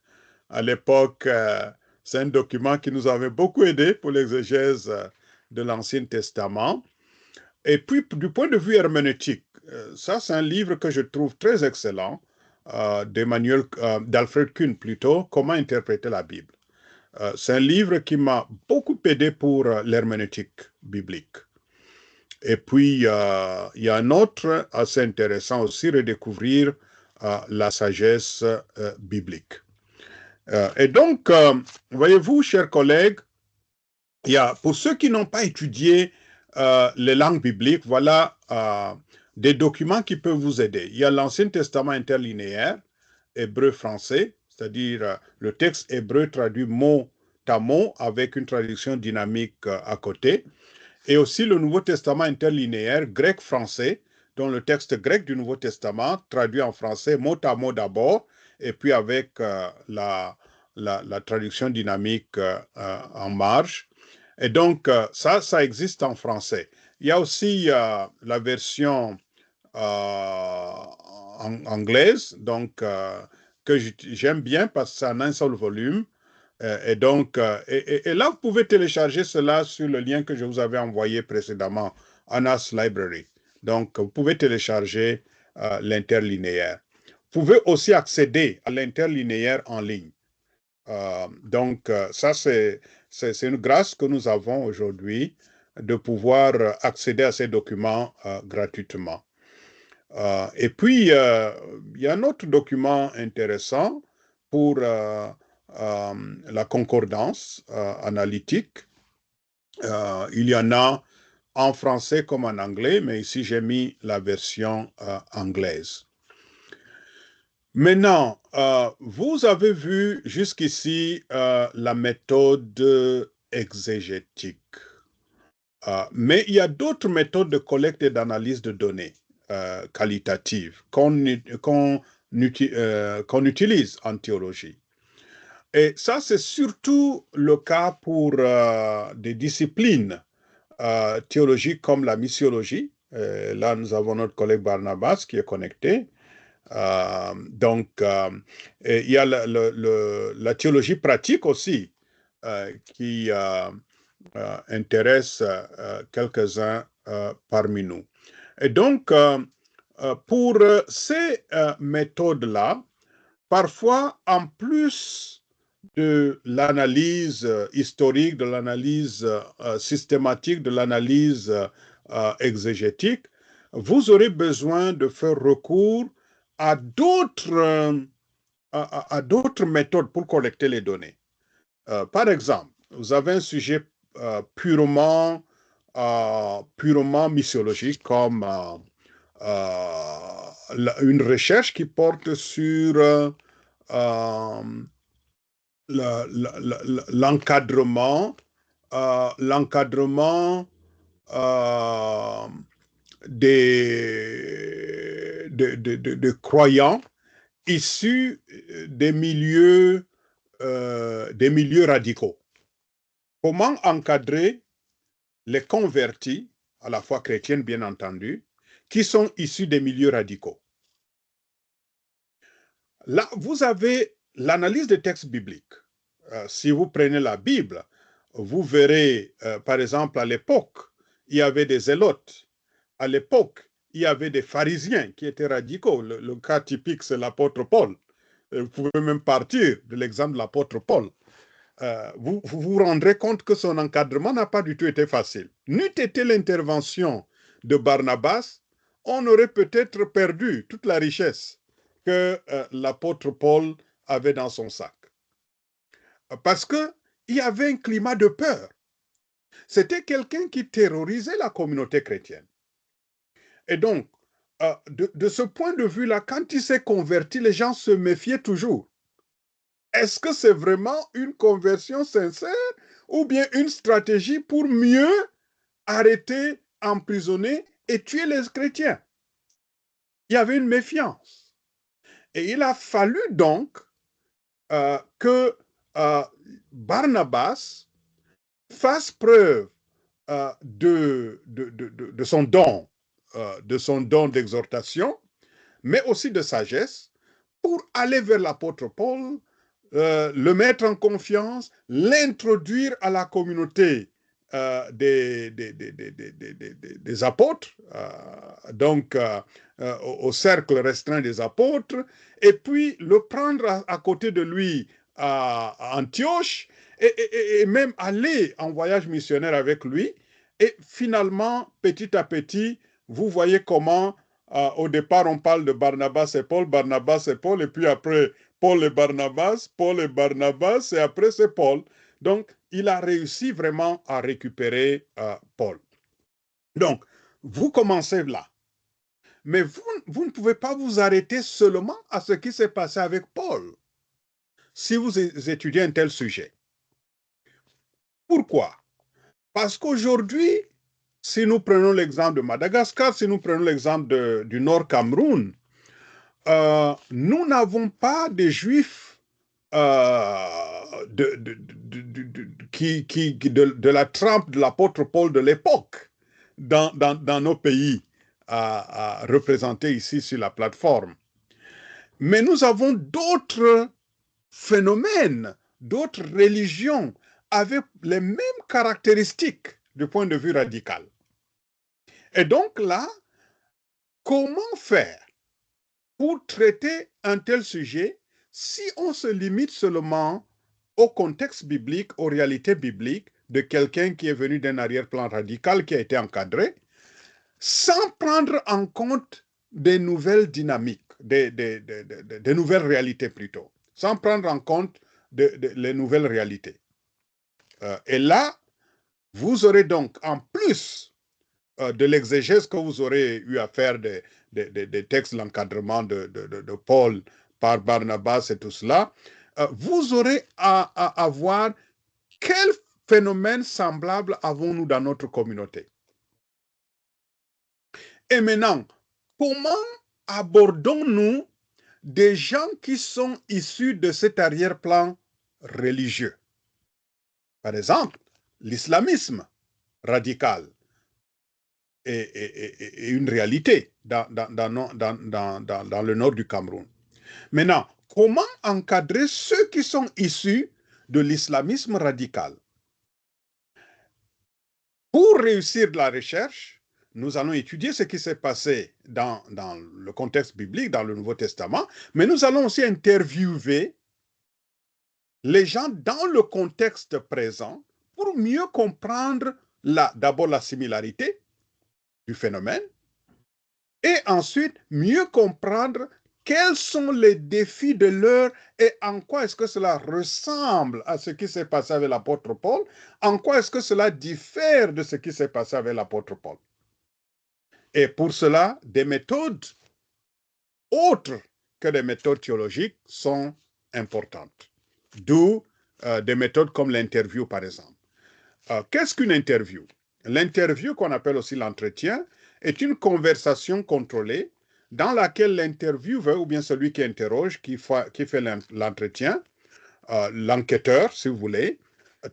à l'époque, c'est un document qui nous avait beaucoup aidé pour l'exégèse de l'Ancien Testament. Et puis, du point de vue herméneutique, ça, c'est un livre que je trouve très excellent, d'Alfred Kuhn plutôt, Comment interpréter la Bible. C'est un livre qui m'a beaucoup aidé pour l'herméneutique biblique. Et puis, il y a un autre assez intéressant aussi, redécouvrir la sagesse biblique. Et donc, voyez-vous, chers collègues, pour ceux qui n'ont pas étudié les langues bibliques, voilà des documents qui peuvent vous aider. Il y a l'Ancien Testament interlinéaire, hébreu-français, c'est-à-dire le texte hébreu traduit mot à mot avec une traduction dynamique à côté. Et aussi le Nouveau Testament interlinéaire grec-français, dont le texte grec du Nouveau Testament traduit en français mot à mot d'abord, et puis avec la traduction dynamique en marge. Et donc, ça existe en français. Il y a aussi la version anglaise, donc que j'aime bien parce que c'est en un seul volume. Et là, vous pouvez télécharger cela sur le lien que je vous avais envoyé précédemment, Anna's Library. Donc, vous pouvez télécharger l'interlinéaire. Vous pouvez aussi accéder à l'interlinéaire en ligne. Ça, c'est une grâce que nous avons aujourd'hui de pouvoir accéder à ces documents gratuitement. Et puis, il y a un autre document intéressant pour la concordance analytique. Il y en a en français comme en anglais, mais ici j'ai mis la version anglaise. Maintenant, vous avez vu jusqu'ici la méthode exégétique. Mais il y a d'autres méthodes de collecte et d'analyse de données qualitatives qu'on utilise en théologie. Et ça, c'est surtout le cas pour des disciplines théologiques comme la missiologie. Là, nous avons notre collègue Barnabas qui est connecté. Il y a la théologie pratique aussi qui intéresse quelques-uns parmi nous. Et donc, pour ces méthodes-là, parfois, en plus de l'analyse historique, de l'analyse systématique, de l'analyse exégétique, vous aurez besoin de faire recours à d'autres méthodes pour collecter les données. Par exemple, vous avez un sujet purement missiologique comme une recherche qui porte sur l'encadrement des croyants issus des milieux radicaux. Comment encadrer les convertis, à la foi chrétienne bien entendu, qui sont issus des milieux radicaux? Là, vous avez l'analyse des textes bibliques. Si vous prenez la Bible, vous verrez, par exemple, à l'époque, il y avait des zélotes. À l'époque, il y avait des pharisiens qui étaient radicaux. Le cas typique, c'est l'apôtre Paul. Vous pouvez même partir de l'exemple de l'apôtre Paul. Vous vous rendrez compte que son encadrement n'a pas du tout été facile. N'eût été l'intervention de Barnabas, on aurait peut-être perdu toute la richesse que l'apôtre Paul avait dans son sac. Parce qu'il y avait un climat de peur. C'était quelqu'un qui terrorisait la communauté chrétienne. Et donc, de ce point de vue-là, quand il s'est converti, les gens se méfiaient toujours. Est-ce que c'est vraiment une conversion sincère ou bien une stratégie pour mieux arrêter, emprisonner et tuer les chrétiens? Il y avait une méfiance. Et il a fallu donc que Barnabas fasse preuve de son don, d'exhortation, mais aussi de sagesse pour aller vers l'apôtre Paul, le mettre en confiance, l'introduire à la communauté des apôtres, au cercle restreint des apôtres, et puis le prendre à côté de lui à Antioche, et même aller en voyage missionnaire avec lui. Et finalement, petit à petit, vous voyez comment, au départ, on parle de Barnabas et Paul, et puis après, Paul et Barnabas, et après c'est Paul. Donc, il a réussi vraiment à récupérer Paul. Donc, vous commencez là. Mais vous ne pouvez pas vous arrêter seulement à ce qui s'est passé avec Paul si vous étudiez un tel sujet. Pourquoi? Parce qu'aujourd'hui, si nous prenons l'exemple de Madagascar, si nous prenons l'exemple du Nord Cameroun, nous n'avons pas des Juifs de la trempe de l'apôtre Paul de l'époque dans nos pays représentés ici sur la plateforme. Mais nous avons d'autres phénomènes d'autres religions avaient les mêmes caractéristiques du point de vue radical. Et donc là, comment faire pour traiter un tel sujet si on se limite seulement au contexte biblique, aux réalités bibliques de quelqu'un qui est venu d'un arrière-plan radical, qui a été encadré, sans prendre en compte des nouvelles dynamiques, des nouvelles réalités plutôt, sans prendre en compte les nouvelles réalités. Et là, vous aurez donc, en plus de l'exégèse que vous aurez eu à faire des textes, l'encadrement de Paul par Barnabas et tout cela, vous aurez à voir quel phénomène semblable avons-nous dans notre communauté. Et maintenant, comment abordons-nous des gens qui sont issus de cet arrière-plan religieux? Par exemple, l'islamisme radical est une réalité dans le nord du Cameroun. Maintenant, comment encadrer ceux qui sont issus de l'islamisme radical? Pour réussir la recherche, nous allons étudier ce qui s'est passé dans le contexte biblique, dans le Nouveau Testament, mais nous allons aussi interviewer les gens dans le contexte présent pour mieux comprendre d'abord la similarité du phénomène et ensuite mieux comprendre quels sont les défis de l'heure et en quoi est-ce que cela ressemble à ce qui s'est passé avec l'apôtre Paul, en quoi est-ce que cela diffère de ce qui s'est passé avec l'apôtre Paul. Et pour cela, des méthodes autres que des méthodes théologiques sont importantes. D'où des méthodes comme l'interview, par exemple. Qu'est-ce qu'une interview? L'interview, qu'on appelle aussi l'entretien, est une conversation contrôlée dans laquelle l'intervieweur, ou bien celui qui interroge, qui fait l'entretien, l'enquêteur, si vous voulez,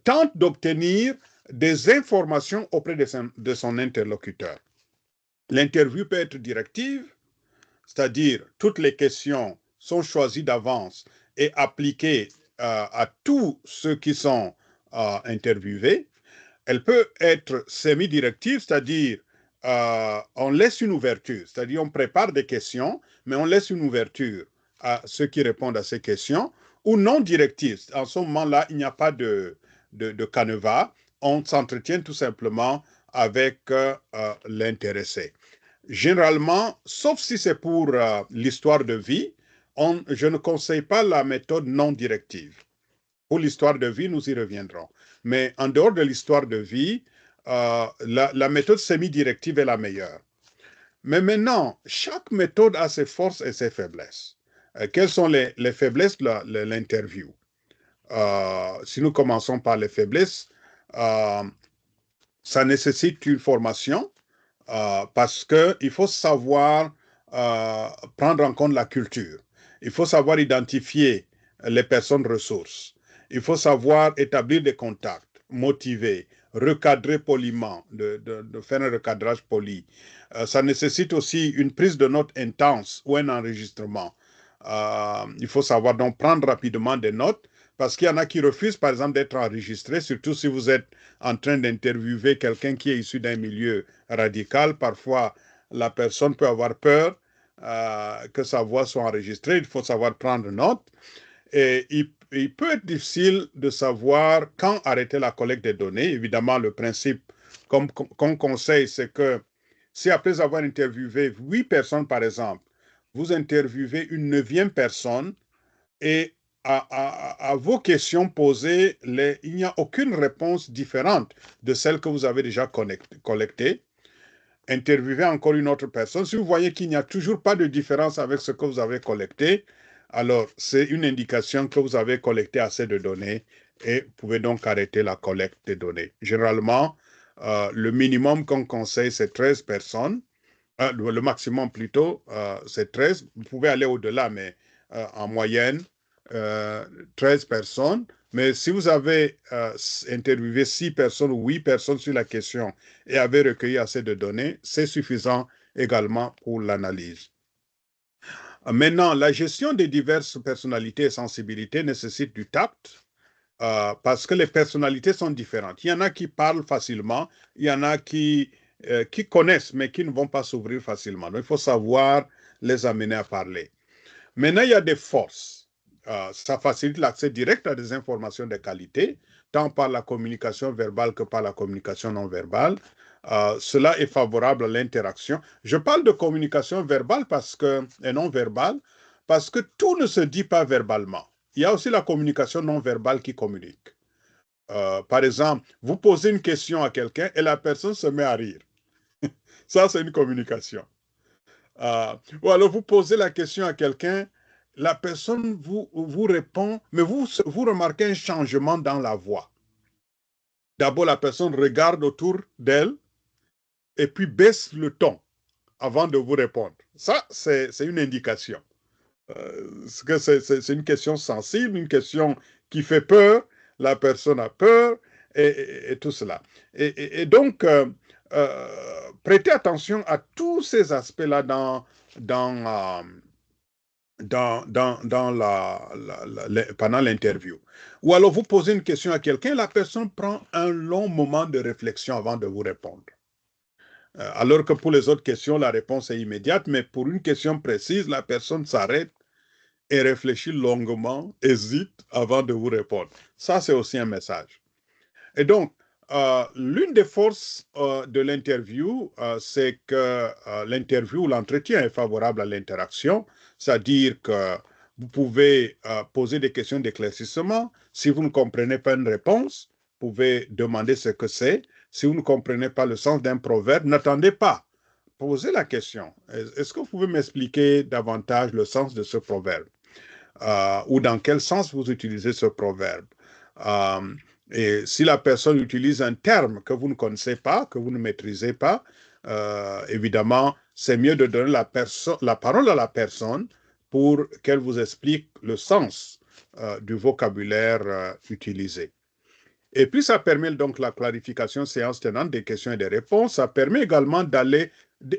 tente d'obtenir des informations auprès de son interlocuteur. L'interview peut être directive, c'est-à-dire toutes les questions sont choisies d'avance et appliquées à tous ceux qui sont interviewés. Elle peut être semi-directive, c'est-à-dire on laisse une ouverture, c'est-à-dire on prépare des questions, mais on laisse une ouverture à ceux qui répondent à ces questions, ou non directive. En ce moment-là, il n'y a pas de canevas, on s'entretient tout simplement avec l'intéressé. Généralement, sauf si c'est pour l'histoire de vie, je ne conseille pas la méthode non directive. Pour l'histoire de vie, nous y reviendrons. Mais en dehors de l'histoire de vie, la méthode semi-directive est la meilleure. Mais maintenant, chaque méthode a ses forces et ses faiblesses. Quelles sont les faiblesses de l'interview? Si nous commençons par les faiblesses, ça nécessite une formation parce qu'il faut savoir prendre en compte la culture. Il faut savoir identifier les personnes ressources. Il faut savoir établir des contacts, motiver, recadrer poliment, de faire un recadrage poli. Ça nécessite aussi une prise de notes intense ou un enregistrement. Il faut savoir donc prendre rapidement des notes parce qu'il y en a qui refusent, par exemple, d'être enregistrés, surtout si vous êtes en train d'interviewer quelqu'un qui est issu d'un milieu radical. Parfois, la personne peut avoir peur que sa voix soit enregistrée. Il faut savoir prendre note. Et il peut être difficile de savoir quand arrêter la collecte des données. Évidemment, le principe qu'on conseille, c'est que si après avoir interviewé 8 personnes, par exemple, vous interviewez une 9e personne et à vos questions posées, il n'y a aucune réponse différente de celle que vous avez déjà collectée. Interviewez encore une autre personne. Si vous voyez qu'il n'y a toujours pas de différence avec ce que vous avez collecté, alors c'est une indication que vous avez collecté assez de données et vous pouvez donc arrêter la collecte des données. Généralement, le minimum qu'on conseille, c'est 13 personnes. Le maximum plutôt, c'est 13. Vous pouvez aller au-delà, mais en moyenne, 13 personnes. Mais si vous avez interviewé 6 personnes ou 8 personnes sur la question et avez recueilli assez de données, c'est suffisant également pour l'analyse. Maintenant, la gestion des diverses personnalités et sensibilités nécessite du tact parce que les personnalités sont différentes. Il y en a qui parlent facilement, il y en a qui connaissent, mais qui ne vont pas s'ouvrir facilement. Donc, il faut savoir les amener à parler. Maintenant, il y a des forces. Ça facilite l'accès direct à des informations de qualité, tant par la communication verbale que par la communication non verbale. Cela est favorable à l'interaction. Je parle de communication verbale et non verbale parce que tout ne se dit pas verbalement. Il y a aussi la communication non verbale qui communique. Par exemple, vous posez une question à quelqu'un et la personne se met à rire. Ça, c'est une communication. Ou alors vous posez la question à quelqu'un, la personne vous répond, mais vous remarquez un changement dans la voix. D'abord, la personne regarde autour d'elle et puis baisse le ton avant de vous répondre. Ça, c'est une indication. C'est une question sensible, une question qui fait peur, la personne a peur et tout cela. Et donc, prêtez attention à tous ces aspects-là dans, pendant l'interview. Ou alors vous posez une question à quelqu'un, la personne prend un long moment de réflexion avant de vous répondre. Alors que pour les autres questions, la réponse est immédiate, mais pour une question précise, la personne s'arrête et réfléchit longuement, hésite avant de vous répondre. Ça, c'est aussi un message. Et donc, l'une des forces de l'interview, c'est que l'interview ou l'entretien est favorable à l'interaction, c'est-à-dire que vous pouvez poser des questions d'éclaircissement. Si vous ne comprenez pas une réponse, vous pouvez demander ce que c'est. Si vous ne comprenez pas le sens d'un proverbe, n'attendez pas. Posez la question. Est-ce que vous pouvez m'expliquer davantage le sens de ce proverbe? Ou dans quel sens vous utilisez ce proverbe? Et si la personne utilise un terme que vous ne connaissez pas, que vous ne maîtrisez pas, évidemment, c'est mieux de donner la parole à la personne pour qu'elle vous explique le sens du vocabulaire utilisé. Et puis, ça permet donc la clarification séance tenante des questions et des réponses. Ça permet également d'aller...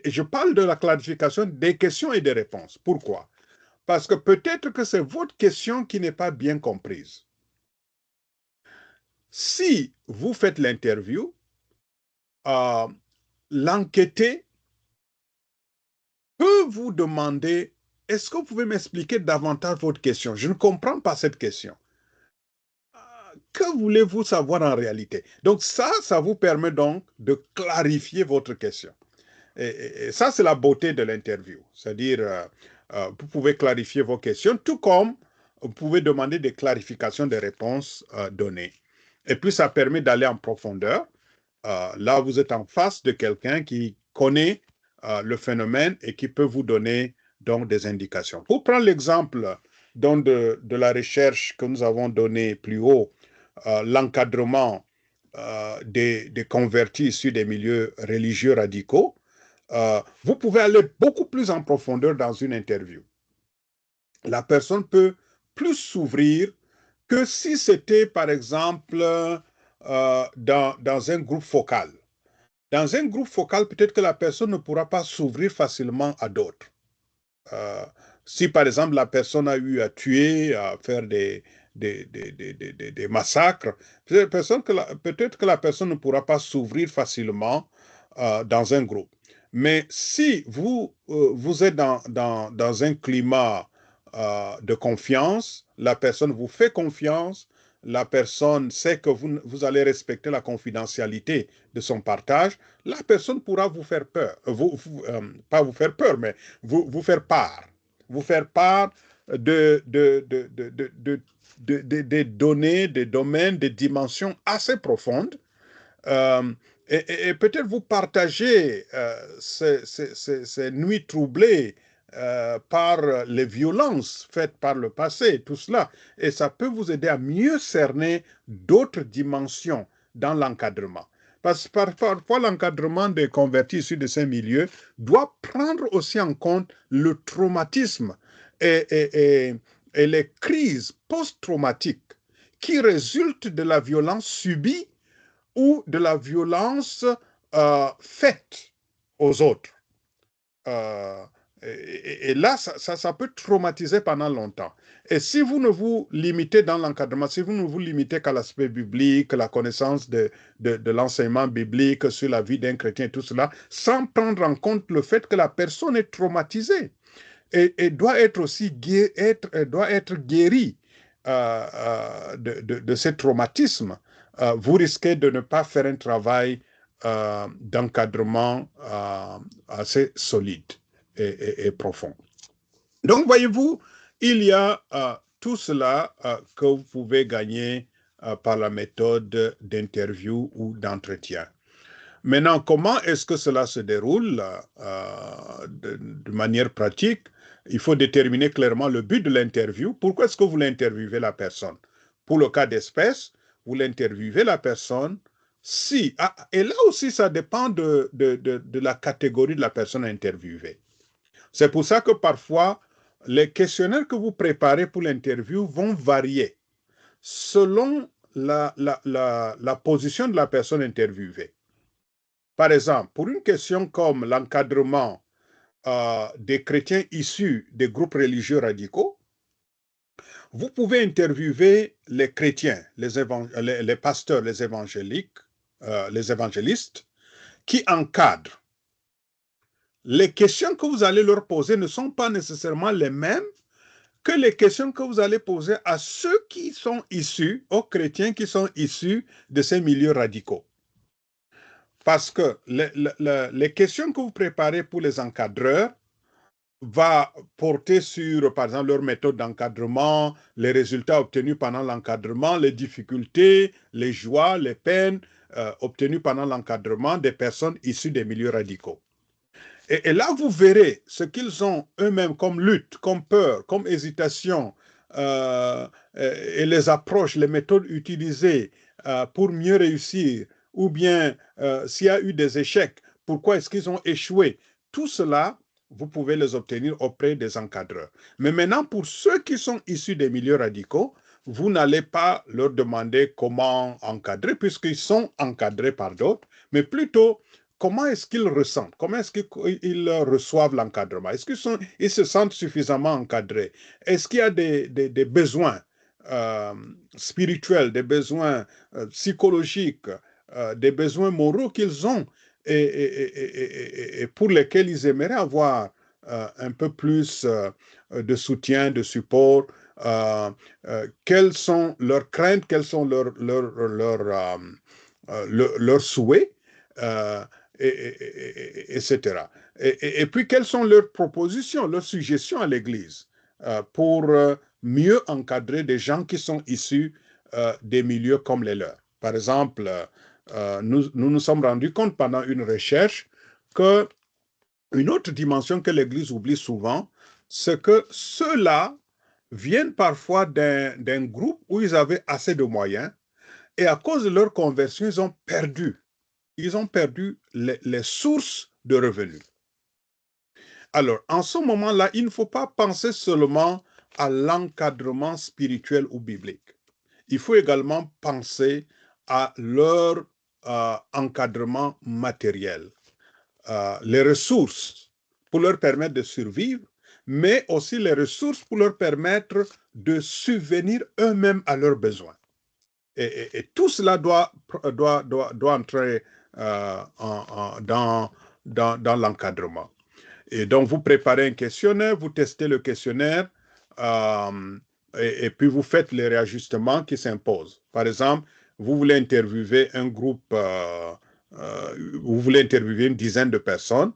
Je parle de la clarification des questions et des réponses. Pourquoi? Parce que peut-être que c'est votre question qui n'est pas bien comprise. Si vous faites l'interview, l'enquêté peut vous demander, est-ce que vous pouvez m'expliquer davantage votre question? Je ne comprends pas cette question. Que voulez-vous savoir en réalité? Donc ça vous permet donc de clarifier votre question. Et ça, c'est la beauté de l'interview. C'est-à-dire, vous pouvez clarifier vos questions, tout comme vous pouvez demander des clarifications des réponses données. Et puis, ça permet d'aller en profondeur. Là, vous êtes en face de quelqu'un qui connaît le phénomène et qui peut vous donner donc des indications. Pour prendre l'exemple de la recherche que nous avons donnée plus haut, l'encadrement des convertis issus des milieux religieux radicaux, vous pouvez aller beaucoup plus en profondeur dans une interview. La personne peut plus s'ouvrir que si c'était, par exemple, dans un groupe focal. Dans un groupe focal, peut-être que la personne ne pourra pas s'ouvrir facilement à d'autres. Si, par exemple, la personne a eu à tuer, à faire des massacres, peut-être que la personne ne pourra pas s'ouvrir facilement dans un groupe. Mais si vous êtes dans un climat de confiance, la personne vous fait confiance, la personne sait que vous allez respecter la confidentialité de son partage, la personne pourra vous faire peur, pas vous faire peur, mais vous faire part. Vous faire part des données, des domaines, des dimensions assez profondes. Et peut-être vous partagez ces nuits troublées par les violences faites par le passé, tout cela. Et ça peut vous aider à mieux cerner d'autres dimensions dans l'encadrement. Parce que parfois, l'encadrement des convertis issus de ces milieux doit prendre aussi en compte le traumatisme et les crises post-traumatiques qui résultent de la violence subie ou de la violence faite aux autres. Et là, ça peut traumatiser pendant longtemps. Et si vous ne vous limitez dans l'encadrement, si vous ne vous limitez qu'à l'aspect biblique, la connaissance de l'enseignement biblique sur la vie d'un chrétien et tout cela, sans prendre en compte le fait que la personne est traumatisée et doit être aussi doit être guérie de ces traumatismes, vous risquez de ne pas faire un travail d'encadrement assez solide et profond. Donc, voyez-vous, il y a tout cela que vous pouvez gagner par la méthode d'interview ou d'entretien. Maintenant, comment est-ce que cela se déroule de manière pratique? Il faut déterminer clairement le but de l'interview. Pourquoi est-ce que vous l'interviewez la personne? Pour le cas d'espèce, vous l'interviewez la personne si... et là aussi, ça dépend de la catégorie de la personne interviewée. C'est pour ça que parfois, les questionnaires que vous préparez pour l'interview vont varier selon la position de la personne interviewée. Par exemple, pour une question comme l'encadrement des chrétiens issus des groupes religieux radicaux, vous pouvez interviewer les chrétiens, les pasteurs, les évangélistes qui encadrent. Les questions que vous allez leur poser ne sont pas nécessairement les mêmes que les questions que vous allez poser à ceux qui sont issus, aux chrétiens qui sont issus de ces milieux radicaux. Parce que les questions que vous préparez pour les encadreurs va porter sur, par exemple, leur méthode d'encadrement, les résultats obtenus pendant l'encadrement, les difficultés, les joies, les peines obtenues pendant l'encadrement des personnes issues des milieux radicaux. Et là, vous verrez ce qu'ils ont eux-mêmes comme lutte, comme peur, comme hésitation, et les approches, les méthodes utilisées pour mieux réussir, ou bien s'il y a eu des échecs, pourquoi est-ce qu'ils ont échoué. Tout cela, vous pouvez les obtenir auprès des encadreurs. Mais maintenant, pour ceux qui sont issus des milieux radicaux, vous n'allez pas leur demander comment encadrer, puisqu'ils sont encadrés par d'autres, mais plutôt comment est-ce qu'ils ressentent, comment est-ce qu'ils reçoivent l'encadrement. Est-ce qu'ils se sentent suffisamment encadrés? Est-ce qu'il y a des besoins spirituels, des besoins psychologiques, des besoins moraux qu'ils ont et pour lesquels ils aimeraient avoir un peu plus de soutien, de support? Quelles sont leurs craintes, quels sont leurs souhaits, etc. Et puis, quelles sont leurs propositions, leurs suggestions à l'Église pour mieux encadrer des gens qui sont issus des milieux comme les leurs. Par exemple, nous sommes rendus compte pendant une recherche que une autre dimension que l'Église oublie souvent, c'est que ceux-là viennent parfois d'un groupe où ils avaient assez de moyens et à cause de leur conversion, ils ont perdu les sources de revenus. Alors, en ce moment-là, il ne faut pas penser seulement à l'encadrement spirituel ou biblique. Il faut également penser à leur encadrement matériel, les ressources pour leur permettre de survivre, mais aussi les ressources pour leur permettre de subvenir eux-mêmes à leurs besoins. Et tout cela doit entrer dans l'encadrement. Et donc, vous préparez un questionnaire, vous testez le questionnaire, et puis vous faites les réajustements qui s'imposent. Par exemple, vous voulez interviewer un groupe, vous voulez interviewer une dizaine de personnes.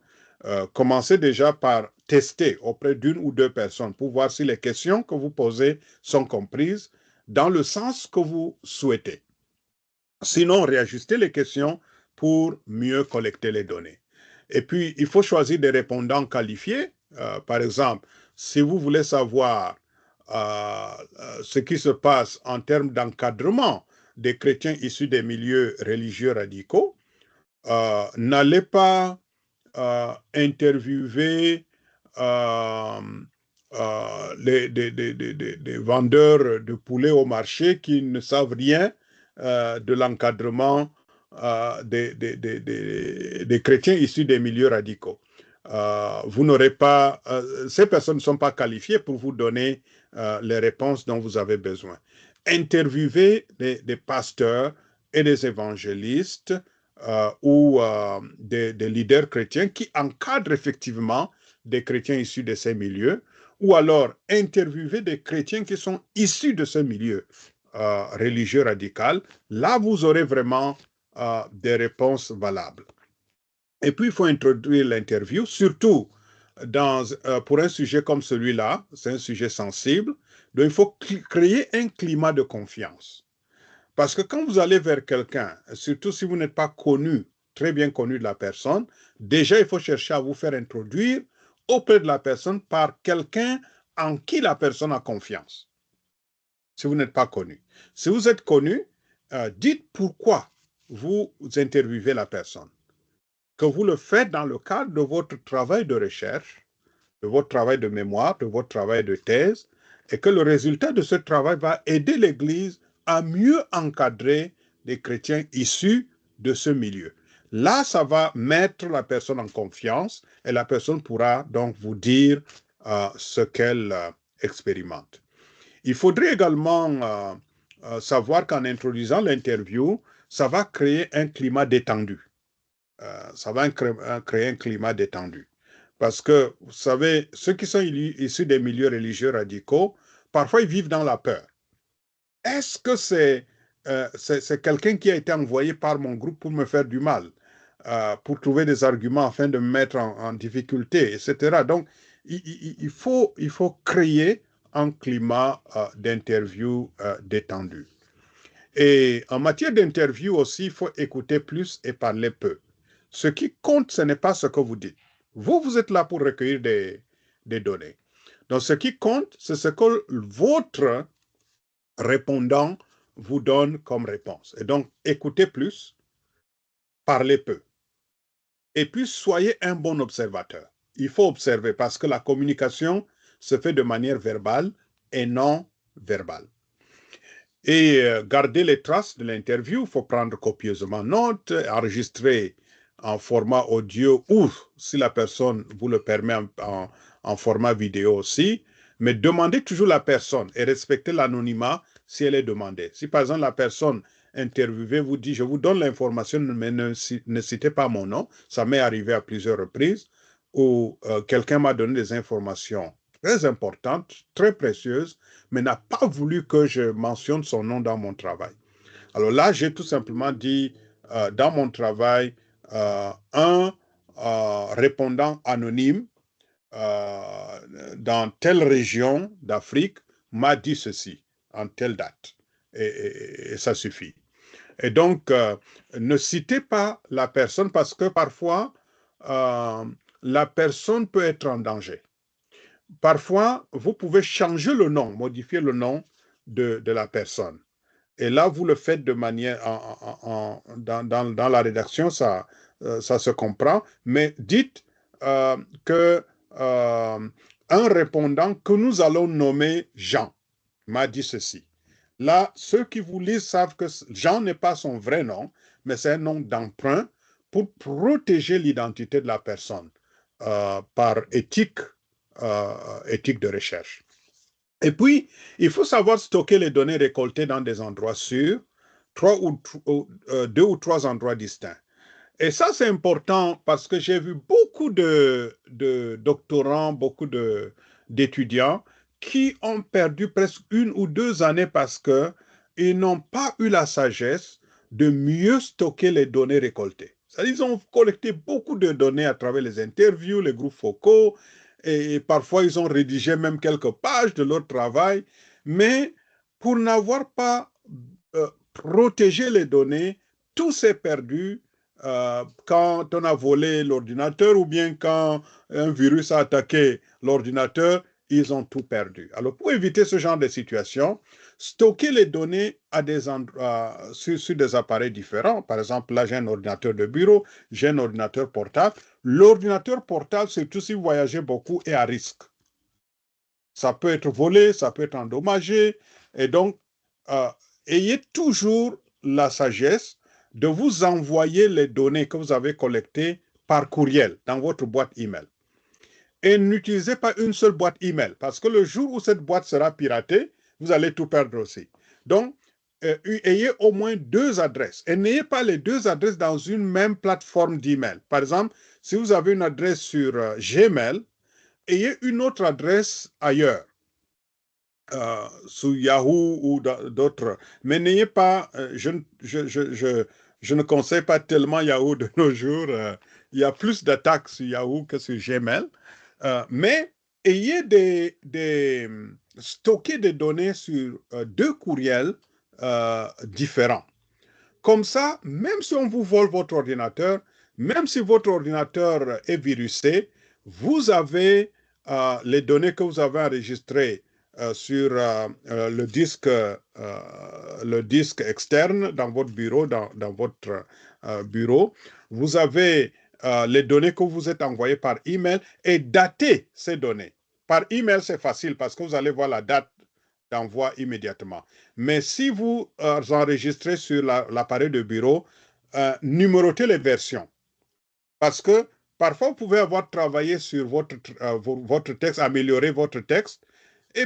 Commencez déjà par tester auprès d'une ou deux personnes pour voir si les questions que vous posez sont comprises dans le sens que vous souhaitez. Sinon, réajustez les questions pour mieux collecter les données. Et puis, il faut choisir des répondants qualifiés. Par exemple, si vous voulez savoir ce qui se passe en termes d'encadrement des chrétiens issus des milieux religieux radicaux, n'allez pas interviewer des vendeurs de poulets au marché qui ne savent rien de l'encadrement des chrétiens issus des milieux radicaux. vous n'aurez pas, ces personnes ne sont pas qualifiées pour vous donner les réponses dont vous avez besoin. Interviewez des pasteurs et des évangélistes ou des leaders chrétiens qui encadrent effectivement des chrétiens issus de ces milieux, ou alors interviewez des chrétiens qui sont issus de ce milieu religieux radical. Là, vous aurez vraiment des réponses valables. Et puis, il faut introduire l'interview, surtout pour un sujet comme celui-là, c'est un sujet sensible, donc il faut créer un climat de confiance. Parce que quand vous allez vers quelqu'un, surtout si vous n'êtes pas connu, très bien connu de la personne, déjà, il faut chercher à vous faire introduire auprès de la personne par quelqu'un en qui la personne a confiance, si vous n'êtes pas connu. Si vous êtes connu, dites pourquoi vous interviewez la personne. Que vous le faites dans le cadre de votre travail de recherche, de votre travail de mémoire, de votre travail de thèse, et que le résultat de ce travail va aider l'Église à mieux encadrer les chrétiens issus de ce milieu. Là, ça va mettre la personne en confiance et la personne pourra donc vous dire ce qu'elle expérimente. Il faudrait également savoir qu'en introduisant l'interview, ça va créer un climat détendu. Ça va créer un climat détendu. Parce que, vous savez, ceux qui sont issus des milieux religieux radicaux, parfois ils vivent dans la peur. Est-ce que c'est quelqu'un qui a été envoyé par mon groupe pour me faire du mal, pour trouver des arguments afin de me mettre en difficulté, etc. Donc, il faut créer un climat d'interview détendu. Et en matière d'interview aussi, il faut écouter plus et parler peu. Ce qui compte, ce n'est pas ce que vous dites. Vous êtes là pour recueillir des données. Donc, ce qui compte, c'est ce que votre répondant vous donne comme réponse. Et donc, écoutez plus, parlez peu. Et puis, soyez un bon observateur. Il faut observer parce que la communication se fait de manière verbale et non verbale. Et garder les traces de l'interview, il faut prendre copieusement note, enregistrer en format audio ou, si la personne vous le permet, en format vidéo aussi, mais demandez toujours la personne et respectez l'anonymat si elle est demandée. Si par exemple la personne interviewée vous dit « je vous donne l'information, mais ne citez pas mon nom », ça m'est arrivé à plusieurs reprises, ou quelqu'un m'a donné des informations très importante, très précieuse, mais n'a pas voulu que je mentionne son nom dans mon travail. Alors là, j'ai tout simplement dit dans mon travail, un répondant anonyme dans telle région d'Afrique m'a dit ceci, en telle date. Et ça suffit. Et donc, ne citez pas la personne parce que parfois, la personne peut être en danger. Parfois, vous pouvez changer le nom, modifier le nom de la personne. Et là, vous le faites de manière, dans la rédaction, ça se comprend, mais dites que un répondant que nous allons nommer Jean m'a dit ceci. Là, ceux qui vous lisent savent que Jean n'est pas son vrai nom, mais c'est un nom d'emprunt pour protéger l'identité de la personne par éthique de recherche. Et puis, il faut savoir stocker les données récoltées dans des endroits sûrs, 2 ou 3 endroits distincts. Et ça, c'est important parce que j'ai vu beaucoup de doctorants, beaucoup d'étudiants qui ont perdu presque 1 ou 2 années parce qu'ils n'ont pas eu la sagesse de mieux stocker les données récoltées. C'est-à-dire qu'ils ont collecté beaucoup de données à travers les interviews, les groupes focaux, et parfois ils ont rédigé même quelques pages de leur travail, mais pour n'avoir pas protégé les données, tout s'est perdu quand on a volé l'ordinateur ou bien quand un virus a attaqué l'ordinateur, ils ont tout perdu. Alors pour éviter ce genre de situation, stocker les données à des endroits, sur des appareils différents. Par exemple, là j'ai un ordinateur de bureau, j'ai un ordinateur portable. L'ordinateur portable, surtout si vous voyagez beaucoup, est à risque. Ça peut être volé, ça peut être endommagé. Et donc, ayez toujours la sagesse de vous envoyer les données que vous avez collectées par courriel dans votre boîte email. Et n'utilisez pas une seule boîte email, parce que le jour où cette boîte sera piratée, vous allez tout perdre aussi. Donc, ayez au moins 2 adresses. Et n'ayez pas les 2 adresses dans une même plateforme d'email. Par exemple, si vous avez une adresse sur Gmail, ayez une autre adresse ailleurs, sous Yahoo ou d'autres. Mais n'ayez pas, je ne conseille pas tellement Yahoo de nos jours. Il y a plus d'attaques sur Yahoo que sur Gmail. Mais ayez stocker des données sur 2 courriels différents. Comme ça, même si on vous vole votre ordinateur, même si votre ordinateur est virusé, vous avez les données que vous avez enregistrées sur le disque externe dans votre bureau, dans votre bureau. Vous avez les données que vous êtes envoyées par email et datez ces données. Par email, c'est facile parce que vous allez voir la date d'envoi immédiatement. Mais si vous enregistrez sur l'appareil de bureau, numérotez les versions. Parce que parfois, vous pouvez avoir travaillé sur votre texte, amélioré votre texte,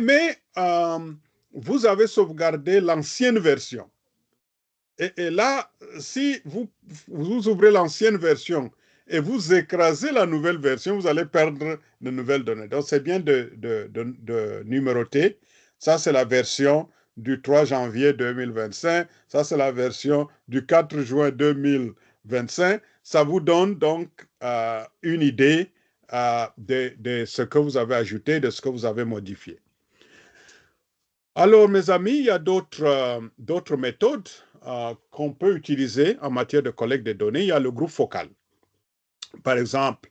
mais vous avez sauvegardé l'ancienne version. Et là, si vous ouvrez l'ancienne version et vous écrasez la nouvelle version, vous allez perdre de nouvelles données. Donc, c'est bien de numéroter. Ça, c'est la version du 3 janvier 2025. Ça, c'est la version du 4 juin 2025. Ça vous donne donc une idée de ce que vous avez ajouté, de ce que vous avez modifié. Alors, mes amis, il y a d'autres méthodes qu'on peut utiliser en matière de collecte de données. Il y a le groupe focal. Par exemple,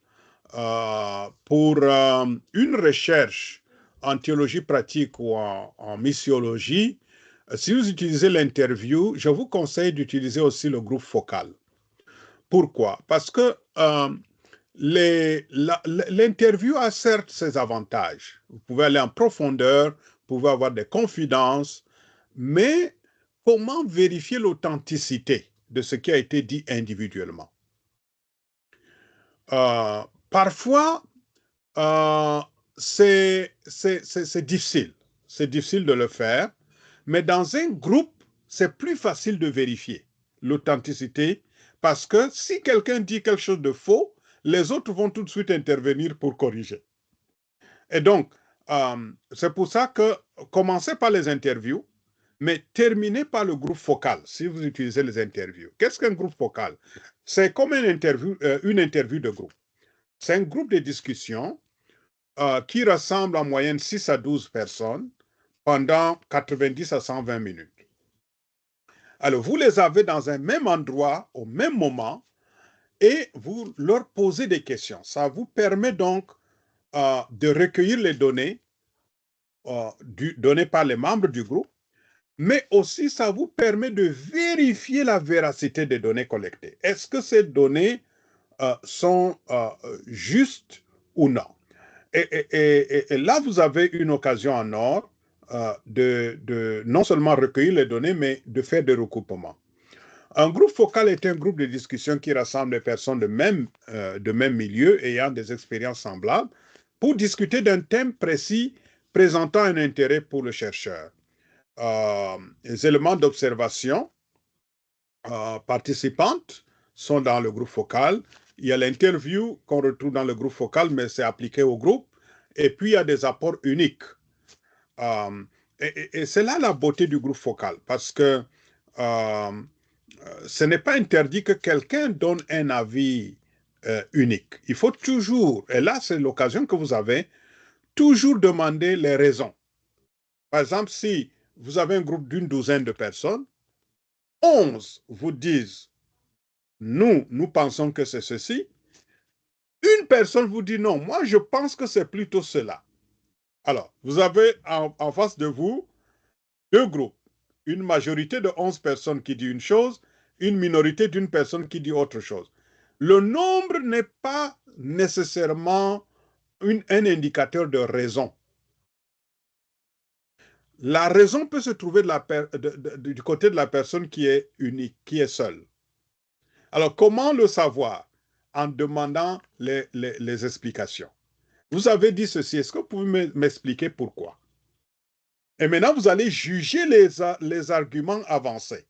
pour une recherche en théologie pratique ou en missiologie, si vous utilisez l'interview, je vous conseille d'utiliser aussi le groupe focal. Pourquoi? Parce que l'interview a certes ses avantages. Vous pouvez aller en profondeur, vous pouvez avoir des confidences, mais comment vérifier l'authenticité de ce qui a été dit individuellement? Parfois, c'est difficile. C'est difficile de le faire, mais dans un groupe, c'est plus facile de vérifier l'authenticité parce que si quelqu'un dit quelque chose de faux, les autres vont tout de suite intervenir pour corriger. Et donc, c'est pour ça que commencez par les interviews, mais terminez par le groupe focal si vous utilisez les interviews. Qu'est-ce qu'un groupe focal? C'est comme une interview de groupe. C'est un groupe de discussion qui rassemble en moyenne 6 à 12 personnes pendant 90 à 120 minutes. Alors, vous les avez dans un même endroit, au même moment, et vous leur posez des questions. Ça vous permet donc de recueillir les données données par les membres du groupe, mais aussi ça vous permet de vérifier la véracité des données collectées. Est-ce que ces données sont justes ou non? Et là, vous avez une occasion en or de non seulement recueillir les données, mais de faire des recoupements. Un groupe focal est un groupe de discussion qui rassemble des personnes de même milieu ayant des expériences semblables pour discuter d'un thème précis présentant un intérêt pour le chercheur. Les éléments d'observation participantes sont dans le groupe focal. Il y a l'interview qu'on retrouve dans le groupe focal, mais c'est appliqué au groupe. Et puis, il y a des apports uniques. Et c'est là la beauté du groupe focal, parce que ce n'est pas interdit que quelqu'un donne un avis unique. Il faut toujours, et là c'est l'occasion que vous avez, toujours demander les raisons. Par exemple, si vous avez un groupe d'une douzaine de personnes, 11 vous disent, nous pensons que c'est ceci. Une personne vous dit non, moi je pense que c'est plutôt cela. Alors, vous avez en face de vous 2 groupes. Une majorité de 11 personnes qui dit une chose, une minorité d'une personne qui dit autre chose. Le nombre n'est pas nécessairement un indicateur de raison. La raison peut se trouver du côté de la personne qui est unique, qui est seule. Alors, comment le savoir? En demandant les explications. vous avez dit ceci. Est-ce que vous pouvez m'expliquer pourquoi? Et maintenant, vous allez juger les arguments avancés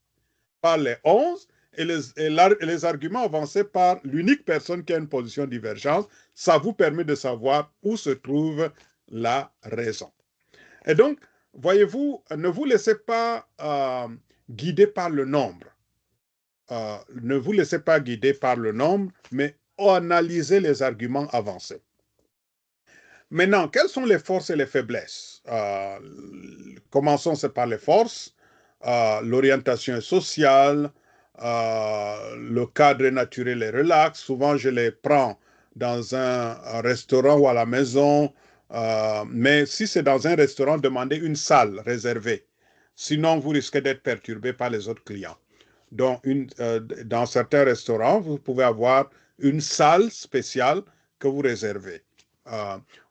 par les 11 et les arguments avancés par l'unique personne qui a une position divergente. Ça vous permet de savoir où se trouve la raison. Et donc, voyez-vous, ne vous laissez pas guider par le nombre. Ne vous laissez pas guider par le nombre, mais analysez les arguments avancés. Maintenant, quelles sont les forces et les faiblesses? Commençons par les forces. L'orientation est sociale, le cadre est naturel et relax. Souvent, je les prends dans un restaurant ou à la maison. Mais si c'est dans un restaurant, demandez une salle réservée. Sinon, vous risquez d'être perturbé par les autres clients. Donc, dans certains restaurants, vous pouvez avoir une salle spéciale que vous réservez.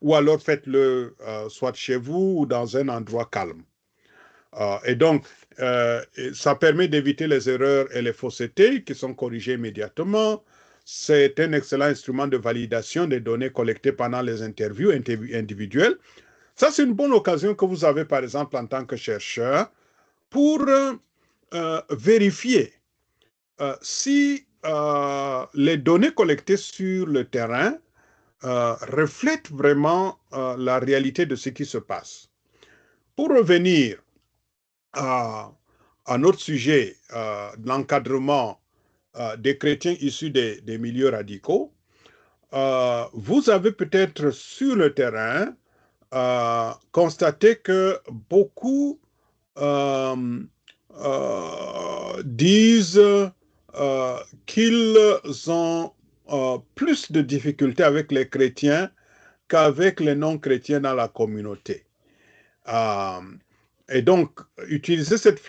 Ou alors faites-le soit chez vous ou dans un endroit calme. Et donc, ça permet d'éviter les erreurs et les faussetés qui sont corrigées immédiatement. C'est un excellent instrument de validation des données collectées pendant les interviews individuelles. Ça, c'est une bonne occasion que vous avez, par exemple, en tant que chercheur, pour vérifier si les données collectées sur le terrain reflètent vraiment la réalité de ce qui se passe. Pour revenir à notre sujet, l'encadrement des chrétiens issus des milieux radicaux, vous avez peut-être sur le terrain constaté que beaucoup disent qu'ils ont plus de difficultés avec les chrétiens qu'avec les non-chrétiens dans la communauté. Et donc, utiliser cette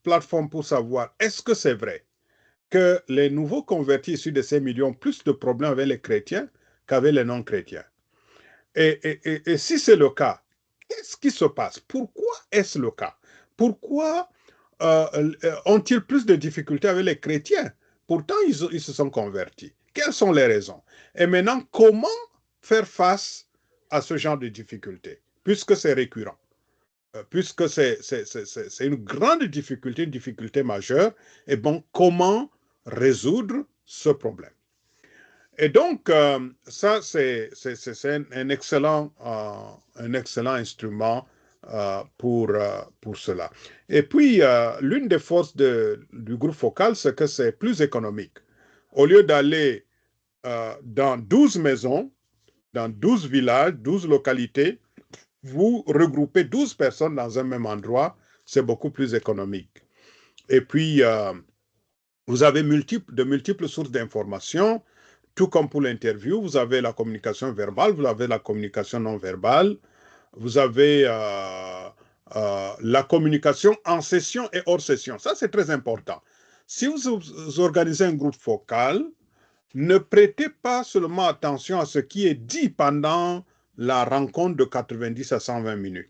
plateforme pour savoir, est-ce que c'est vrai que les nouveaux convertis issus de ces milieux ont plus de problèmes avec les chrétiens qu'avec les non-chrétiens? Et si c'est le cas, qu'est-ce qui se passe? Pourquoi est-ce le cas? Pourquoi ont-ils plus de difficultés avec les chrétiens? Pourtant, ils se sont convertis. Quelles sont les raisons? Et maintenant, comment faire face à ce genre de difficultés, puisque c'est récurrent? Puisque c'est une grande difficulté, une difficulté majeure, et bon, comment résoudre ce problème? Et donc, ça, c'est un excellent instrument pour cela. Et puis, l'une des forces du groupe focal, c'est que c'est plus économique. Au lieu d'aller dans 12 maisons, dans 12 villages, 12 localités, vous regroupez 12 personnes dans un même endroit, c'est beaucoup plus économique. Et puis, vous avez de multiples sources d'informations, tout comme pour l'interview, vous avez la communication verbale, vous avez la communication non verbale, vous avez la communication en session et hors session. Ça, c'est très important. Si vous organisez un groupe focal, ne prêtez pas seulement attention à ce qui est dit pendant la rencontre de 90 à 120 minutes.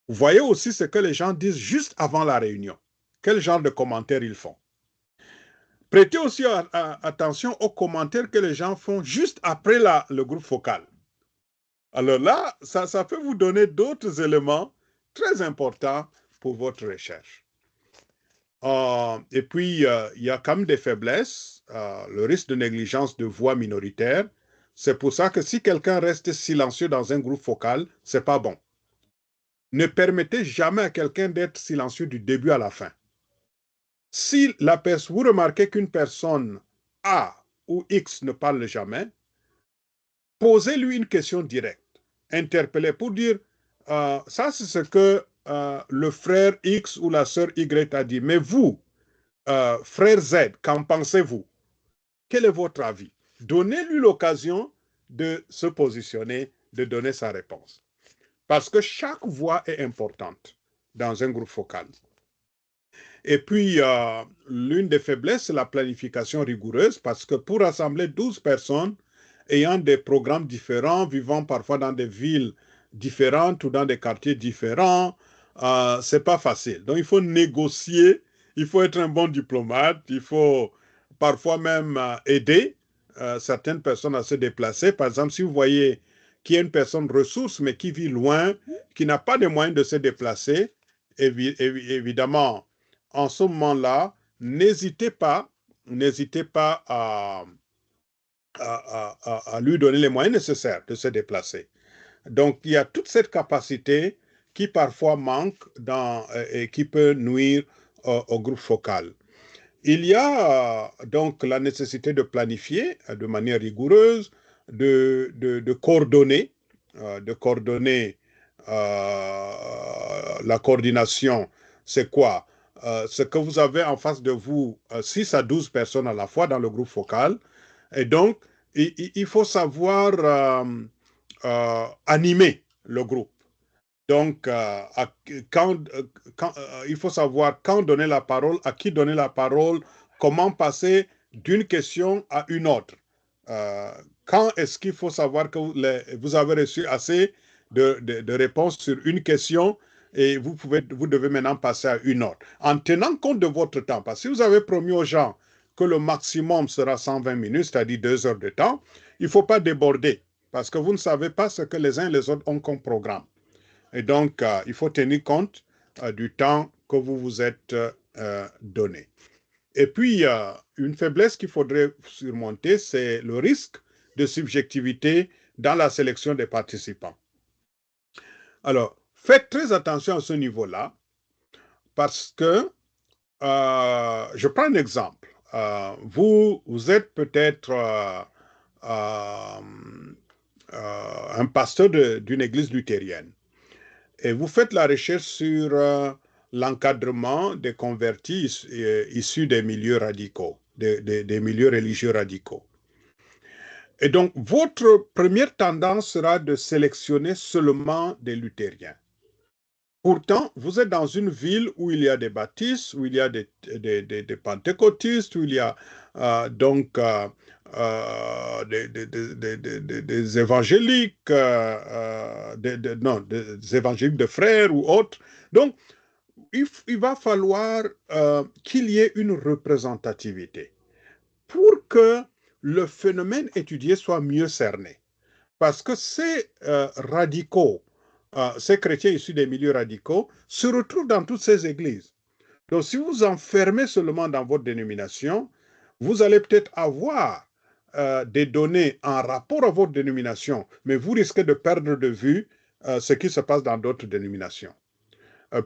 Vous voyez aussi ce que les gens disent juste avant la réunion. Quel genre de commentaires ils font. Prêtez aussi attention aux commentaires que les gens font juste après le groupe focal. Alors là, ça peut vous donner d'autres éléments très importants pour votre recherche. Et puis, il y a quand même des faiblesses, le risque de négligence de voix minoritaire. C'est pour ça que si quelqu'un reste silencieux dans un groupe focal, c'est pas bon. Ne permettez jamais à quelqu'un d'être silencieux du début à la fin. Si vous remarquez qu'une personne A ou X ne parle jamais, posez-lui une question directe, interpellez pour dire ça c'est ce que le frère X ou la sœur Y a dit, mais vous, frère Z, qu'en pensez-vous? Quel est votre avis? Donnez-lui l'occasion de se positionner, de donner sa réponse. Parce que chaque voix est importante dans un groupe focal. Et puis, l'une des faiblesses, c'est la planification rigoureuse, parce que pour rassembler 12 personnes ayant des programmes différents, vivant parfois dans des villes différentes ou dans des quartiers différents, c'est pas facile. Donc, il faut négocier, il faut être un bon diplomate, il faut parfois même aider certaines personnes à se déplacer. Par exemple, si vous voyez qui est une personne ressource, mais qui vit loin, qui n'a pas de moyens de se déplacer, évidemment, en ce moment-là, n'hésitez pas à lui donner les moyens nécessaires de se déplacer. Donc, il y a toute cette capacité qui parfois manque et qui peut nuire au groupe focal. Il y a donc la nécessité de planifier de manière rigoureuse, de coordonner, la coordination, c'est quoi? Ce que vous avez en face de vous, 6 à 12 personnes à la fois dans le groupe focal, et donc il faut savoir animer le groupe. Donc, il faut savoir quand donner la parole, à qui donner la parole, comment passer d'une question à une autre. Quand est-ce qu'il faut savoir que vous avez reçu assez de réponses sur une question et vous devez maintenant passer à une autre. En tenant compte de votre temps, parce que si vous avez promis aux gens que le maximum sera 120 minutes, c'est-à-dire 2 heures de temps, il ne faut pas déborder, parce que vous ne savez pas ce que les uns et les autres ont comme programme. Et donc, il faut tenir compte du temps que vous vous êtes donné. Et puis, une faiblesse qu'il faudrait surmonter, c'est le risque de subjectivité dans la sélection des participants. Alors, faites très attention à ce niveau-là, parce que, je prends un exemple. Vous êtes peut-être un pasteur d'une église luthérienne. Et vous faites la recherche sur l'encadrement des convertis issus des milieux radicaux, des milieux religieux radicaux. Et donc, votre première tendance sera de sélectionner seulement des luthériens. Pourtant, vous êtes dans une ville où il y a des baptistes, où il y a des pentecôtistes, où il y a des évangéliques, des évangéliques de frères ou autres. Donc, il va falloir qu'il y ait une représentativité pour que le phénomène étudié soit mieux cerné. Parce que ces radicaux, ces chrétiens issus des milieux radicaux, se retrouvent dans toutes ces églises. Donc, si vous enfermez seulement dans votre dénomination, vous allez peut-être avoir des données en rapport à votre dénomination, mais vous risquez de perdre de vue ce qui se passe dans d'autres dénominations.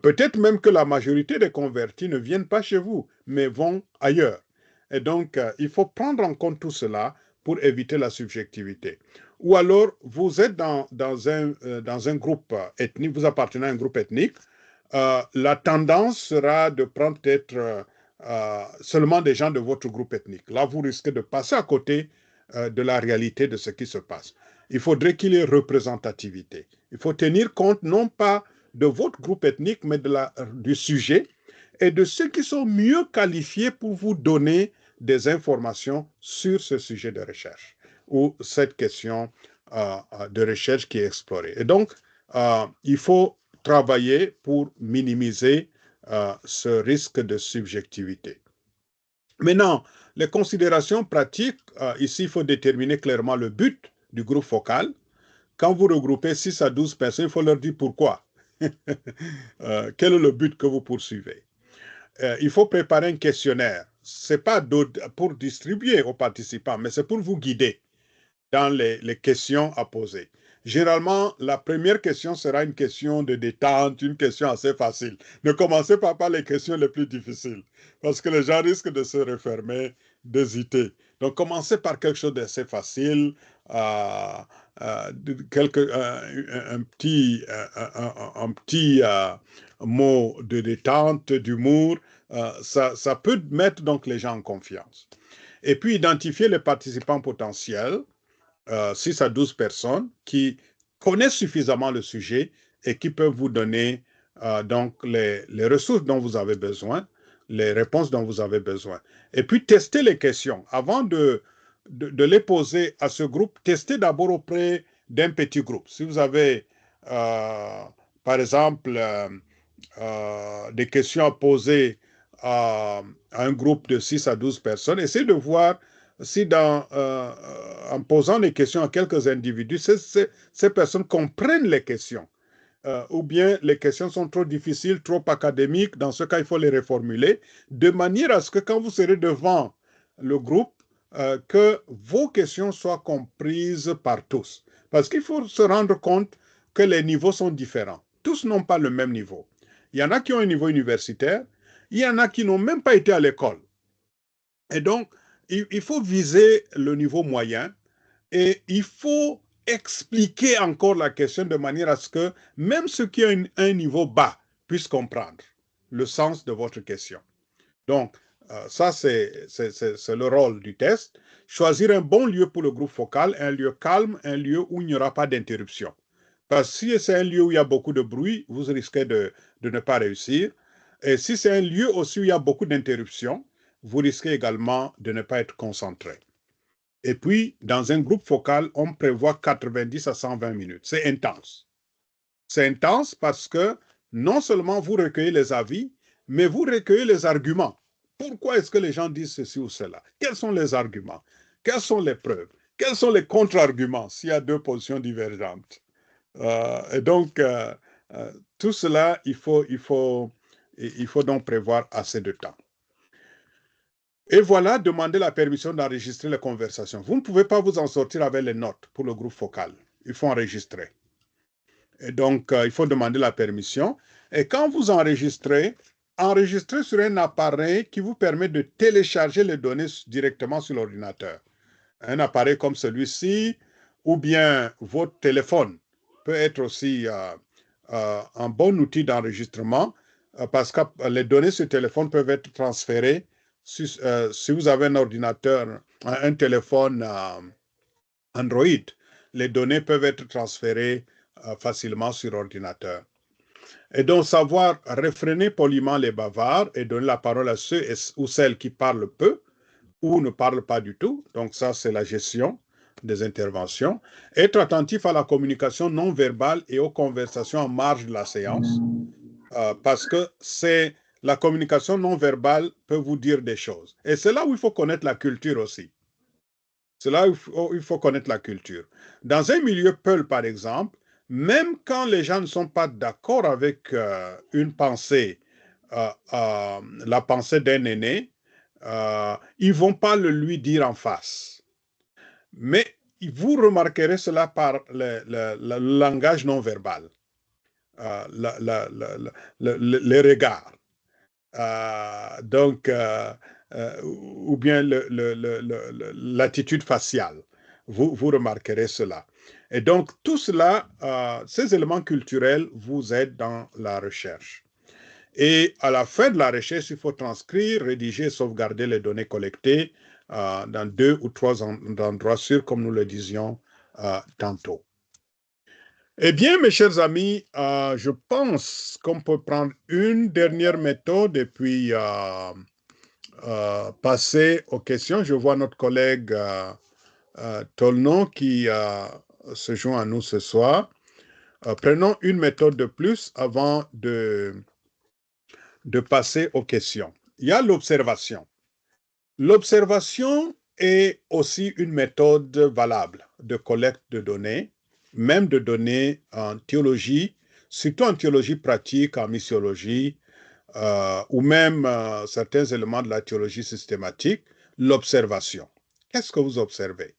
Peut-être même que la majorité des convertis ne viennent pas chez vous, mais vont ailleurs. Et donc, il faut prendre en compte tout cela pour éviter la subjectivité. Ou alors, vous êtes dans un groupe ethnique, vous appartenez à un groupe ethnique, la tendance sera de prendre peut-être seulement des gens de votre groupe ethnique. Là, vous risquez de passer à côté de la réalité de ce qui se passe. Il faudrait qu'il y ait représentativité. Il faut tenir compte non pas de votre groupe ethnique, mais du sujet et de ceux qui sont mieux qualifiés pour vous donner des informations sur ce sujet de recherche ou cette question de recherche qui est explorée. Et donc, il faut travailler pour minimiser ce risque de subjectivité. Maintenant, les considérations pratiques, ici, il faut déterminer clairement le but du groupe focal. Quand vous regroupez 6 à 12 personnes, il faut leur dire pourquoi. Quel est le but que vous poursuivez? Il faut préparer un questionnaire. Ce n'est pas pour distribuer aux participants, mais c'est pour vous guider dans les questions à poser. Généralement, la première question sera une question de détente, une question assez facile. Ne commencez pas par les questions les plus difficiles, parce que les gens risquent de se refermer, d'hésiter. Donc, commencez par quelque chose d'assez facile, un petit mot de détente, d'humour. Ça peut mettre donc les gens en confiance. Et puis, identifier les participants potentiels. 6 à 12 personnes qui connaissent suffisamment le sujet et qui peuvent vous donner donc les ressources dont vous avez besoin, les réponses dont vous avez besoin. Et puis, tester les questions. Avant de les poser à ce groupe, testez d'abord auprès d'un petit groupe. Si vous avez, par exemple, des questions à poser à un groupe de 6 à 12 personnes, essayez de voir si en posant des questions à quelques individus, ces personnes comprennent les questions, ou bien les questions sont trop difficiles, trop académiques, dans ce cas, il faut les reformuler, de manière à ce que quand vous serez devant le groupe, que vos questions soient comprises par tous. Parce qu'il faut se rendre compte que les niveaux sont différents. Tous n'ont pas le même niveau. Il y en a qui ont un niveau universitaire, il y en a qui n'ont même pas été à l'école. Et donc, il faut viser le niveau moyen et il faut expliquer encore la question de manière à ce que même ceux qui ont un niveau bas puissent comprendre le sens de votre question. Donc, ça, c'est le rôle du test. Choisir un bon lieu pour le groupe focal, un lieu calme, un lieu où il n'y aura pas d'interruption. Parce que si c'est un lieu où il y a beaucoup de bruit, vous risquez de ne pas réussir. Et si c'est un lieu aussi où il y a beaucoup d'interruptions, vous risquez également de ne pas être concentré. Et puis, dans un groupe focal, on prévoit 90 à 120 minutes. C'est intense. C'est intense parce que non seulement vous recueillez les avis, mais vous recueillez les arguments. Pourquoi est-ce que les gens disent ceci ou cela? Quels sont les arguments? Quelles sont les preuves? Quels sont les contre-arguments s'il y a deux positions divergentes? Et donc, tout cela, il faut donc prévoir assez de temps. Et voilà, demandez la permission d'enregistrer les conversations. Vous ne pouvez pas vous en sortir avec les notes pour le groupe focal. Il faut enregistrer. Et donc, il faut demander la permission. Et quand vous enregistrez, enregistrez sur un appareil qui vous permet de télécharger les données directement sur l'ordinateur. Un appareil comme celui-ci, ou bien votre téléphone peut être aussi un bon outil d'enregistrement parce que les données sur téléphone peuvent être transférées si vous avez un ordinateur, un téléphone Android, les données peuvent être transférées facilement sur ordinateur. Et donc, savoir réfréner poliment les bavards et donner la parole à ceux ou celles qui parlent peu ou ne parlent pas du tout. Donc, ça, c'est la gestion des interventions. Être attentif à la communication non verbale et aux conversations en marge de la séance, parce que c'est la communication non verbale peut vous dire des choses. Et c'est là où il faut connaître la culture aussi. C'est là où il faut connaître la culture. Dans un milieu Peul, par exemple, même quand les gens ne sont pas d'accord avec une pensée, la pensée d'un aîné, ils ne vont pas le lui dire en face. Mais vous remarquerez cela par le langage non verbal, les regards. Donc, ou bien l'attitude faciale. Vous remarquerez cela. Et donc, tout cela, ces éléments culturels vous aident dans la recherche. Et à la fin de la recherche, il faut transcrire, rédiger, sauvegarder les données collectées dans 2 ou 3 endroits sûrs, comme nous le disions tantôt. Eh bien, mes chers amis, je pense qu'on peut prendre une dernière méthode et puis passer aux questions. Je vois notre collègue Tolnon qui se joint à nous ce soir. Prenons une méthode de plus avant de passer aux questions. Il y a l'observation. L'observation est aussi une méthode valable de collecte de données, même de données en théologie, surtout en théologie pratique, en missiologie, ou même certains éléments de la théologie systématique, l'observation. Qu'est-ce que vous observez?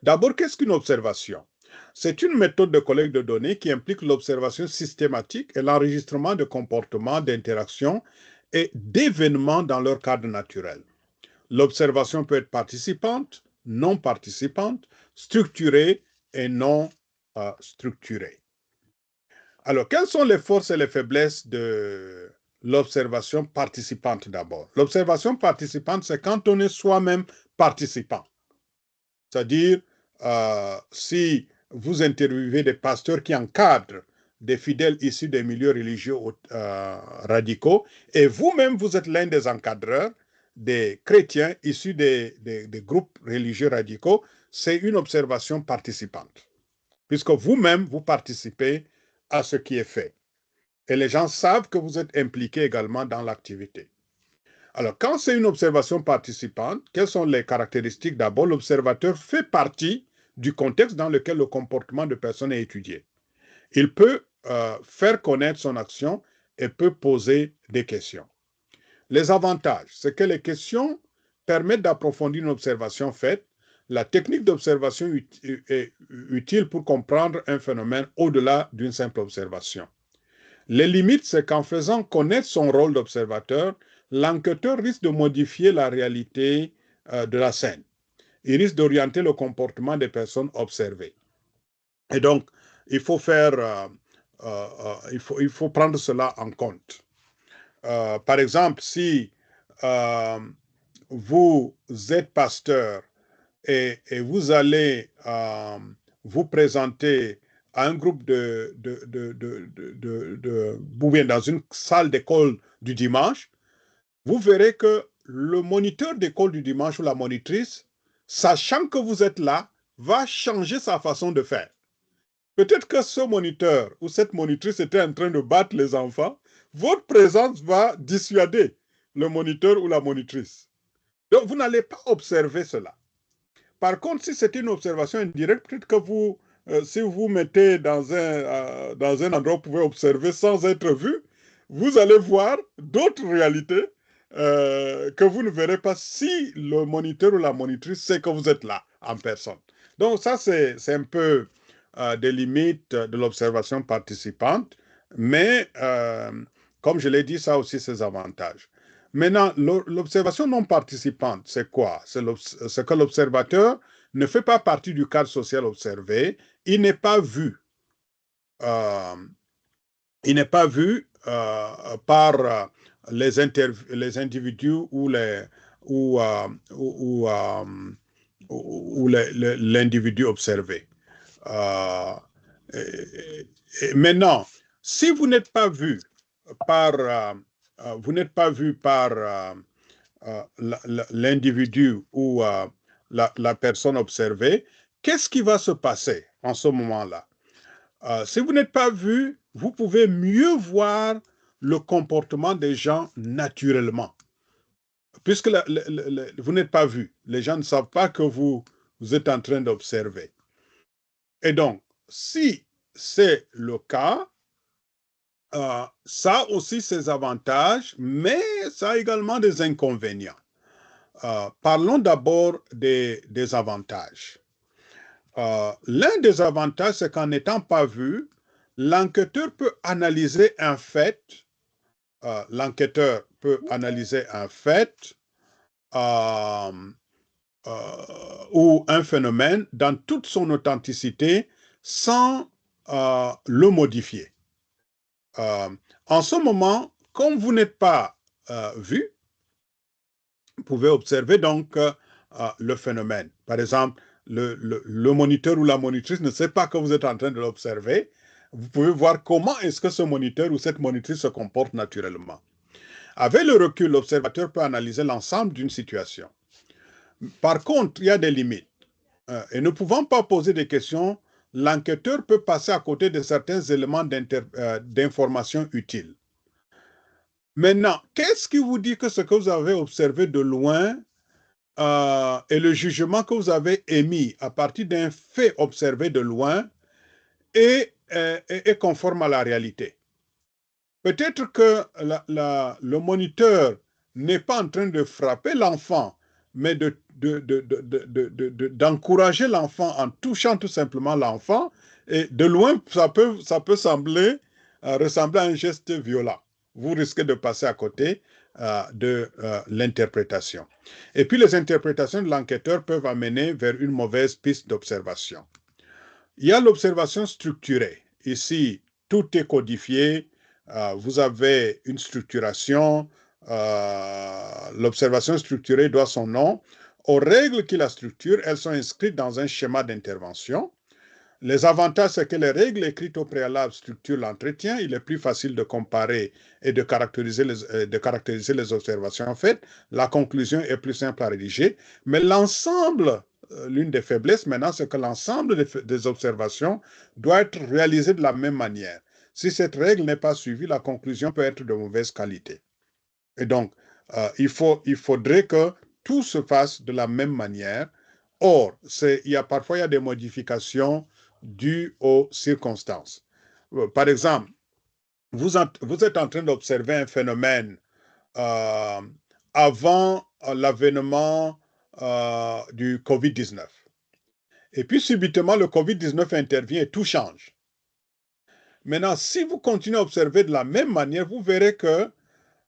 D'abord, qu'est-ce qu'une observation? C'est une méthode de collecte de données qui implique l'observation systématique et l'enregistrement de comportements, d'interactions et d'événements dans leur cadre naturel. L'observation peut être participante, non participante, structurée et non structurée. Alors, quelles sont les forces et les faiblesses de l'observation participante d'abord? L'observation participante, c'est quand on est soi-même participant. C'est-à-dire, si vous interviewez des pasteurs qui encadrent des fidèles issus des milieux religieux radicaux, et vous-même, vous êtes l'un des encadreurs des chrétiens issus des groupes religieux radicaux, c'est une observation participante, puisque vous-même, vous participez à ce qui est fait. Et les gens savent que vous êtes impliqué également dans l'activité. Alors, quand c'est une observation participante, quelles sont les caractéristiques? D'abord, l'observateur fait partie du contexte dans lequel le comportement de personne est étudié. Il peut faire connaître son action et peut poser des questions. Les avantages, c'est que les questions permettent d'approfondir une observation faite. La technique d'observation est utile pour comprendre un phénomène au-delà d'une simple observation. Les limites, c'est qu'en faisant connaître son rôle d'observateur, l'enquêteur risque de modifier la réalité de la scène. Il risque d'orienter le comportement des personnes observées. Et donc, il faut il faut prendre cela en compte. Par exemple, si vous êtes pasteur et vous allez vous présenter à un groupe ou bien dans une salle d'école du dimanche, vous verrez que le moniteur d'école du dimanche ou la monitrice, sachant que vous êtes là, va changer sa façon de faire. Peut-être que ce moniteur ou cette monitrice était en train de battre les enfants. Votre présence va dissuader le moniteur ou la monitrice. Donc, vous n'allez pas observer cela. Par contre, si c'est une observation indirecte, peut-être que si vous vous mettez dans un endroit où vous pouvez observer sans être vu, vous allez voir d'autres réalités que vous ne verrez pas si le moniteur ou la monitrice sait que vous êtes là en personne. Donc ça, c'est un peu des limites de l'observation participante, mais comme je l'ai dit, ça a aussi ses avantages. Maintenant, l'observation non participante, c'est quoi? C'est que l'observateur ne fait pas partie du cadre social observé, il n'est pas vu. Euh, il n'est pas vu par les individus ou l'individu observé. Euh, Maintenant, si vous n'êtes pas vu par l'individu ou la personne observée, qu'est-ce qui va se passer en ce moment-là? Si vous n'êtes pas vu, vous pouvez mieux voir le comportement des gens naturellement. Puisque vous n'êtes pas vu, les gens ne savent pas que vous êtes en train d'observer. Et donc, si c'est le cas, ça a aussi ses avantages, mais ça a également des inconvénients. Parlons d'abord des avantages. L'un des avantages, c'est qu'en n'étant pas vu, l'enquêteur peut analyser un fait. L'enquêteur peut analyser un fait ou un phénomène dans toute son authenticité sans le modifier. En ce moment, comme vous n'êtes pas vu, vous pouvez observer donc le phénomène. Par exemple, le moniteur ou la monitrice ne sait pas que vous êtes en train de l'observer. Vous pouvez voir comment est-ce que ce moniteur ou cette monitrice se comporte naturellement. Avec le recul, l'observateur peut analyser l'ensemble d'une situation. Par contre, il y a des limites. Et ne pouvant pas poser des questions, l'enquêteur peut passer à côté de certains éléments d'information utiles. Maintenant, qu'est-ce qui vous dit que ce que vous avez observé de loin et le jugement que vous avez émis à partir d'un fait observé de loin est conforme à la réalité? Peut-être que le moniteur n'est pas en train de frapper l'enfant, mais d'encourager l'enfant en touchant tout simplement l'enfant. Et de loin, ça peut ressembler à un geste violent. Vous risquez de passer à côté de l'interprétation. Et puis, les interprétations de l'enquêteur peuvent amener vers une mauvaise piste d'observation. Il y a l'observation structurée. Ici, tout est codifié. Vous avez une structuration. L'observation structurée doit son nom aux règles qui la structurent. Elles sont inscrites dans un schéma d'intervention. Les avantages, c'est que les règles écrites au préalable structurent l'entretien. Il est plus facile de comparer et de caractériser les observations faites. La conclusion est plus simple à rédiger. Mais l'ensemble, l'une des faiblesses maintenant, c'est que l'ensemble des observations doit être réalisé de la même manière. Si cette règle n'est pas suivie, la conclusion peut être de mauvaise qualité. Et donc, Il faudrait que tout se fasse de la même manière. Or, parfois, il y a des modifications dues aux circonstances. Par exemple, vous êtes en train d'observer un phénomène euh, avant l'avènement du COVID-19. Et puis, subitement, le COVID-19 intervient et tout change. Maintenant, si vous continuez à observer de la même manière, vous verrez que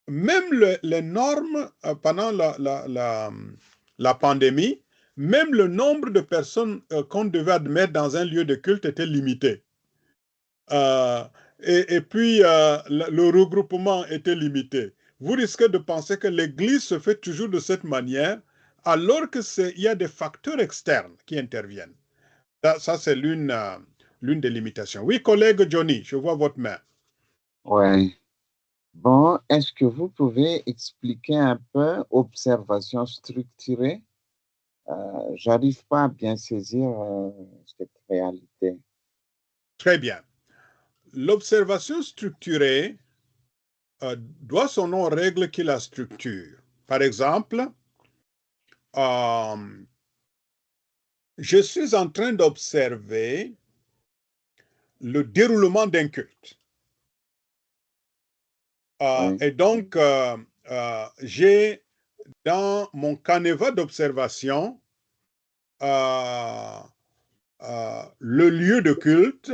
même les normes pendant la pandémie, même le nombre de personnes qu'on devait admettre dans un lieu de culte était limité. Euh, et puis, le regroupement était limité. Vous risquez de penser que l'Église se fait toujours de cette manière, alors qu'il y a des facteurs externes qui interviennent. Ça c'est l'une des limitations. Oui, collègue Johnny, je vois votre main. Ouais. Bon, est-ce que vous pouvez expliquer un peu observation structurée? J'arrive pas à bien saisir cette réalité. Très bien. L'observation structurée doit son nom aux règles qui la structurent. Par exemple, je suis en train d'observer le déroulement d'un culte. Oui, Et donc, j'ai dans mon canevas d'observation le lieu de culte,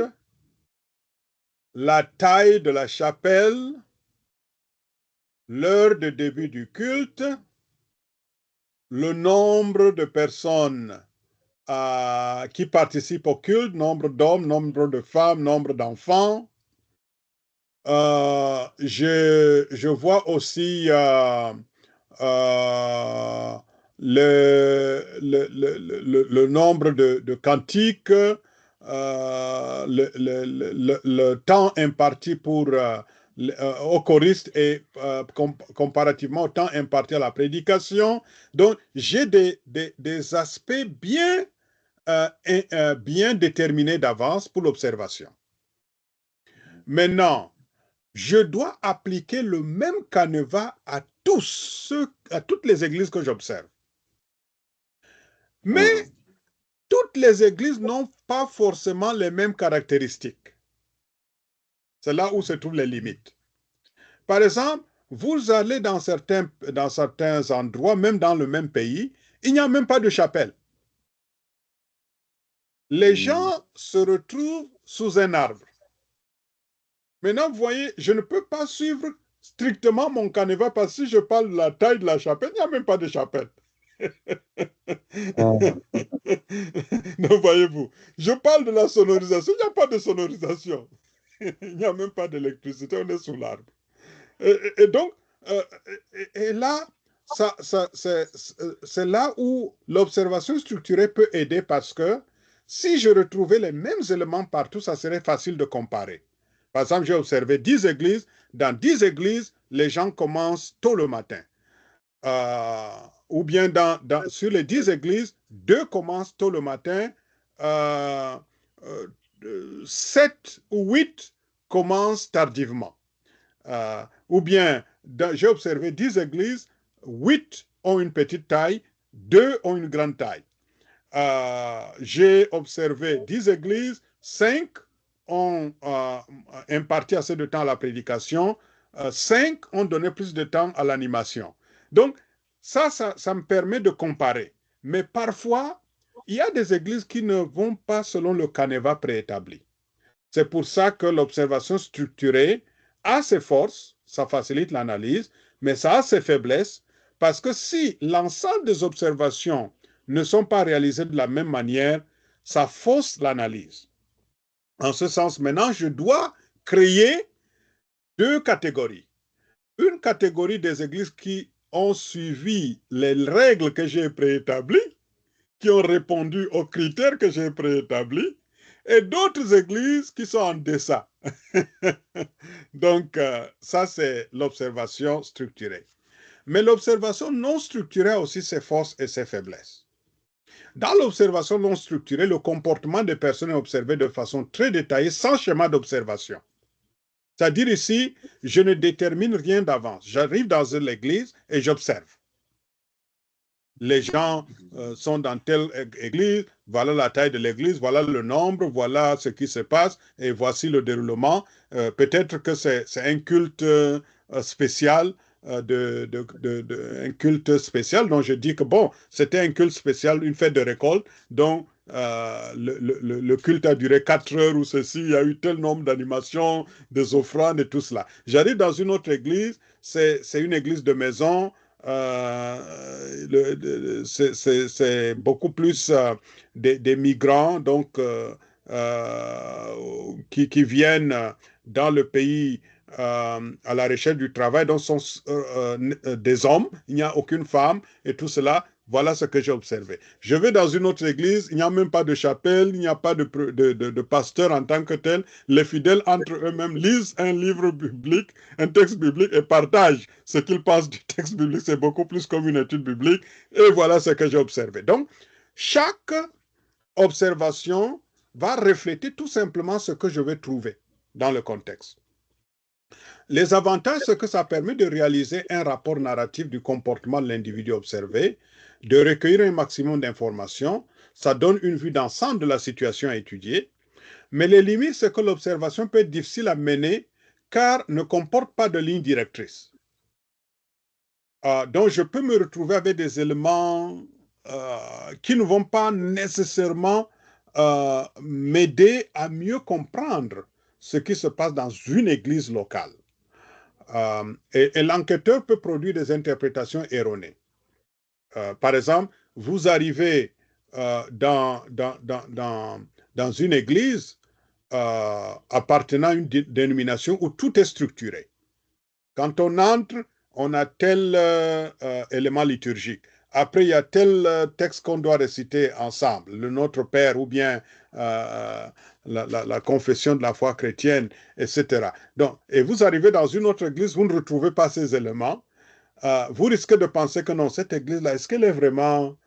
la taille de la chapelle, l'heure de début du culte, le nombre de personnes qui participent au culte, nombre d'hommes, nombre de femmes, nombre d'enfants. Je vois aussi euh, le nombre de cantiques, le temps imparti aux choristes et comparativement au temps imparti à la prédication. Donc, j'ai des aspects bien déterminés d'avance pour l'observation. Maintenant, je dois appliquer le même canevas à toutes les églises que j'observe. Mais toutes les églises n'ont pas forcément les mêmes caractéristiques. C'est là où se trouvent les limites. Par exemple, vous allez dans certains endroits, même dans le même pays, il n'y a même pas de chapelle. Les gens se retrouvent sous un arbre. Maintenant, vous voyez, je ne peux pas suivre strictement mon canevas parce que si je parle de la taille de la chapelle, il n'y a même pas de chapelle. Donc, voyez-vous, je parle de la sonorisation, il n'y a pas de sonorisation. Il n'y a même pas d'électricité, on est sous l'arbre. Et donc, euh, et là, c'est là où l'observation structurée peut aider parce que si je retrouvais les mêmes éléments partout, ça serait facile de comparer. Par exemple, j'ai observé 10 églises. Dans 10 églises, les gens commencent tôt le matin. Ou bien sur les 10 églises, 2 commencent tôt le matin, euh, 7 ou 8 commencent tardivement. Ou bien, j'ai observé 10 églises, 8 ont une petite taille, 2 ont une grande taille. J'ai observé 10 églises, 5 ont imparti assez de temps à la prédication, 5 ont donné plus de temps à l'animation. Donc, ça me permet de comparer. Mais parfois, il y a des églises qui ne vont pas selon le canevas préétabli. C'est pour ça que l'observation structurée a ses forces, ça facilite l'analyse, mais ça a ses faiblesses, parce que si l'ensemble des observations ne sont pas réalisées de la même manière, ça fausse l'analyse. En ce sens, maintenant, je dois créer 2 catégories. Une catégorie des églises qui ont suivi les règles que j'ai préétablies, qui ont répondu aux critères que j'ai préétablis, et d'autres églises qui sont en deçà. Donc, ça, c'est l'observation structurée. Mais l'observation non structurée a aussi ses forces et ses faiblesses. Dans l'observation non structurée, le comportement des personnes est observé de façon très détaillée, sans schéma d'observation. C'est-à-dire ici, je ne détermine rien d'avance. J'arrive dans l'église et j'observe. Les gens sont dans telle église, voilà la taille de l'église, voilà le nombre, voilà ce qui se passe et voici le déroulement. Peut-être que c'est un culte spécial, un culte spécial dont je dis que bon, c'était un culte spécial, une fête de récolte, dont le culte a duré 4 heures ou ceci, il y a eu tel nombre d'animations, des offrandes et tout cela. J'arrive dans une autre église, c'est une église de maison, c'est beaucoup plus des migrants donc qui viennent dans le pays à la recherche du travail, donc sont des hommes, il n'y a aucune femme et tout cela. Voilà ce que j'ai observé. Je vais dans une autre église, il n'y a même pas de chapelle, il n'y a pas de pasteur en tant que tel. Les fidèles entre eux-mêmes lisent un livre biblique, un texte biblique et partagent ce qu'ils pensent du texte biblique. C'est beaucoup plus comme une étude biblique. Et voilà ce que j'ai observé. Donc, chaque observation va refléter tout simplement ce que je vais trouver dans le contexte. Les avantages, c'est que ça permet de réaliser un rapport narratif du comportement de l'individu observé, de recueillir un maximum d'informations, ça donne une vue d'ensemble de la situation à étudier, mais les limites, c'est que l'observation peut être difficile à mener car ne comporte pas de ligne directrice. Donc, je peux me retrouver avec des éléments qui ne vont pas nécessairement m'aider à mieux comprendre ce qui se passe dans une église locale. Et l'enquêteur peut produire des interprétations erronées. Par exemple, vous arrivez dans une église appartenant à une dénomination où tout est structuré. Quand on entre, on a tel élément liturgique. Après, il y a tel texte qu'on doit réciter ensemble, le Notre Père ou bien la confession de la foi chrétienne, etc. Donc, et vous arrivez dans une autre église, vous ne retrouvez pas ces éléments. Vous risquez de penser que non, cette église-là, est-ce qu'elle est vraiment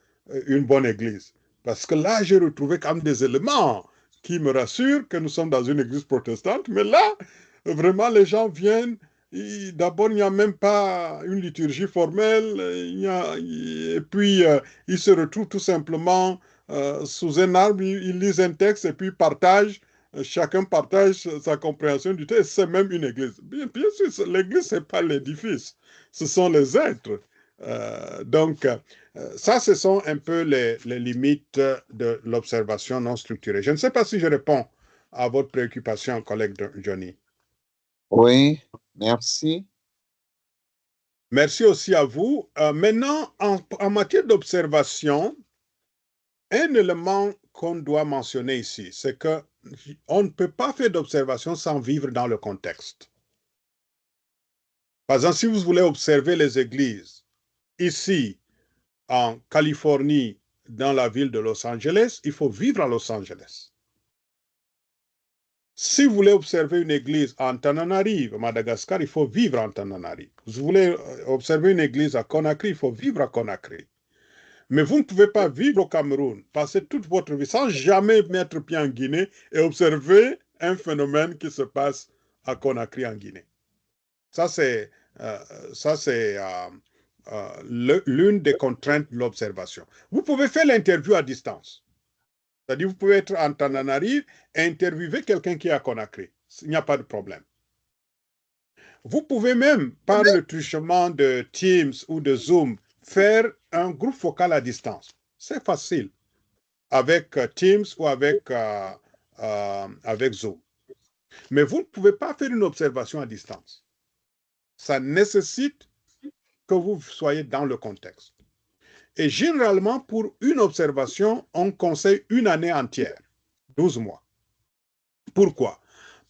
une bonne église? Parce que là, j'ai retrouvé quand même des éléments qui me rassurent que nous sommes dans une église protestante, mais là, vraiment, les gens viennent. D'abord, il n'y a même pas une liturgie formelle, et puis ils se retrouvent tout simplement sous un arbre, ils lisent un texte et puis partagent, chacun partage sa compréhension du texte, c'est même une église. Bien sûr, l'église, ce n'est pas l'édifice, ce sont les êtres. Donc, ça, ce sont un peu les limites de l'observation non structurée. Je ne sais pas si je réponds à votre préoccupation, collègue Johnny. Oui, merci. Merci aussi à vous. Maintenant, en matière d'observation, un élément qu'on doit mentionner ici, c'est qu'on ne peut pas faire d'observation sans vivre dans le contexte. Par exemple, si vous voulez observer les églises ici, en Californie, dans la ville de Los Angeles, il faut vivre à Los Angeles. Si vous voulez observer une église en Tananarive, Madagascar, il faut vivre en Tananarive. Si vous voulez observer une église à Conakry, il faut vivre à Conakry. Mais vous ne pouvez pas vivre au Cameroun, passer toute votre vie sans jamais mettre pied en Guinée et observer un phénomène qui se passe à Conakry en Guinée. Ça, c'est l'une des contraintes de l'observation. Vous pouvez faire l'interview à distance. C'est-à-dire, vous pouvez être en Tananarive et interviewer quelqu'un qui est à Conakry. Il n'y a pas de problème. Vous pouvez même, par le truchement de Teams ou de Zoom, faire un groupe focal à distance. C'est facile avec Teams ou avec Zoom. Mais vous ne pouvez pas faire une observation à distance. Ça nécessite que vous soyez dans le contexte. Et généralement, pour une observation, on conseille une année entière, 12 mois. Pourquoi?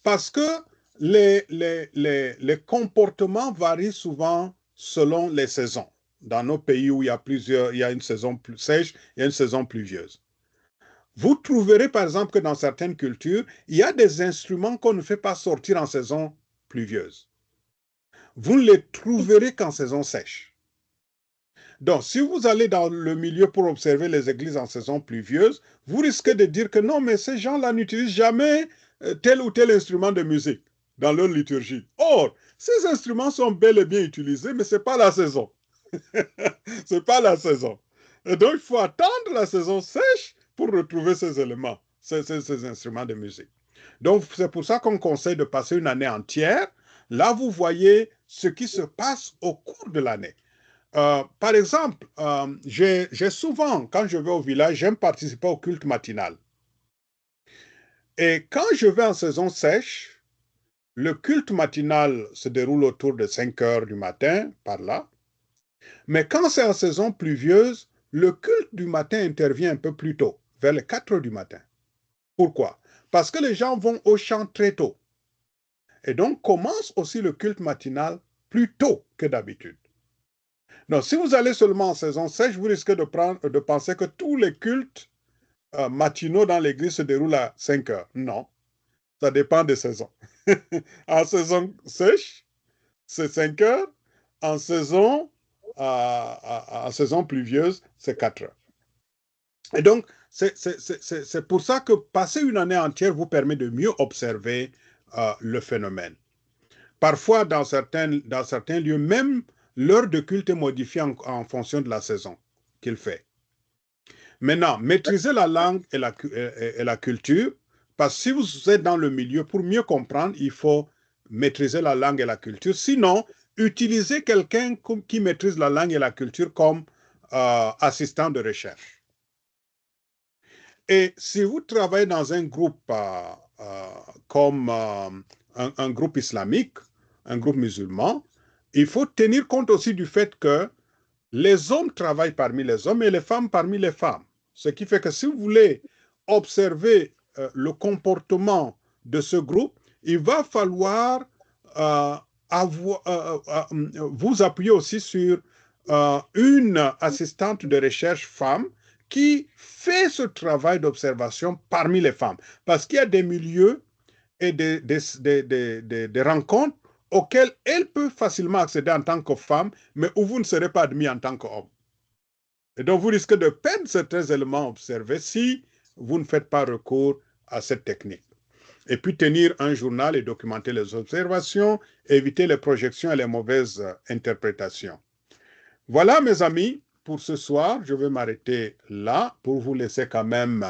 Parce que les comportements varient souvent selon les saisons. Dans nos pays où il y a une saison plus sèche, il y a une saison pluvieuse. Vous trouverez par exemple que dans certaines cultures, il y a des instruments qu'on ne fait pas sortir en saison pluvieuse. Vous ne les trouverez qu'en saison sèche. Donc, si vous allez dans le milieu pour observer les églises en saison pluvieuse, vous risquez de dire que non, mais ces gens-là n'utilisent jamais tel ou tel instrument de musique. dans leur liturgie. Or, ces instruments sont bel et bien utilisés, mais ce n'est pas la saison. Ce n'est pas la saison. Et donc, il faut attendre la saison sèche pour retrouver ces éléments, ces instruments de musique. Donc, c'est pour ça qu'on conseille de passer une année entière. Là, vous voyez ce qui se passe au cours de l'année. Par exemple, j'ai souvent, quand je vais au village, j'aime participer au culte matinal. Et quand je vais en saison sèche, le culte matinal se déroule autour de 5 heures du matin, par là. Mais quand c'est en saison pluvieuse, le culte du matin intervient un peu plus tôt, vers les 4 heures du matin. Pourquoi? Parce que les gens vont au champ très tôt. Et donc commence aussi le culte matinal plus tôt que d'habitude. Donc, si vous allez seulement en saison sèche, vous risquez de penser que tous les cultes matinaux dans l'église se déroulent à 5 heures. Non, ça dépend des saisons. En saison sèche, c'est 5 heures. En saison, en saison pluvieuse, c'est 4 heures. Et donc, c'est pour ça que passer une année entière vous permet de mieux observer le phénomène. Parfois, dans certains lieux, même l'heure de culte est modifiée en fonction de la saison qu'il fait. Maintenant, maîtriser la langue et la culture, parce que si vous êtes dans le milieu, pour mieux comprendre, il faut maîtriser la langue et la culture. Sinon, utilisez quelqu'un qui maîtrise la langue et la culture comme assistant de recherche. Et si vous travaillez dans un groupe comme un groupe islamique, un groupe musulman, il faut tenir compte aussi du fait que les hommes travaillent parmi les hommes et les femmes parmi les femmes. Ce qui fait que si vous voulez observer le comportement de ce groupe, il va falloir vous appuyer aussi sur une assistante de recherche femme qui fait ce travail d'observation parmi les femmes. Parce qu'il y a des milieux et des rencontres auxquelles elle peut facilement accéder en tant que femme, mais où vous ne serez pas admis en tant qu'homme. Et donc, vous risquez de perdre certains éléments observés si vous ne faites pas recours à cette technique. Et puis, tenir un journal et documenter les observations, éviter les projections et les mauvaises interprétations. Voilà, mes amis, pour ce soir, je vais m'arrêter là pour vous laisser quand même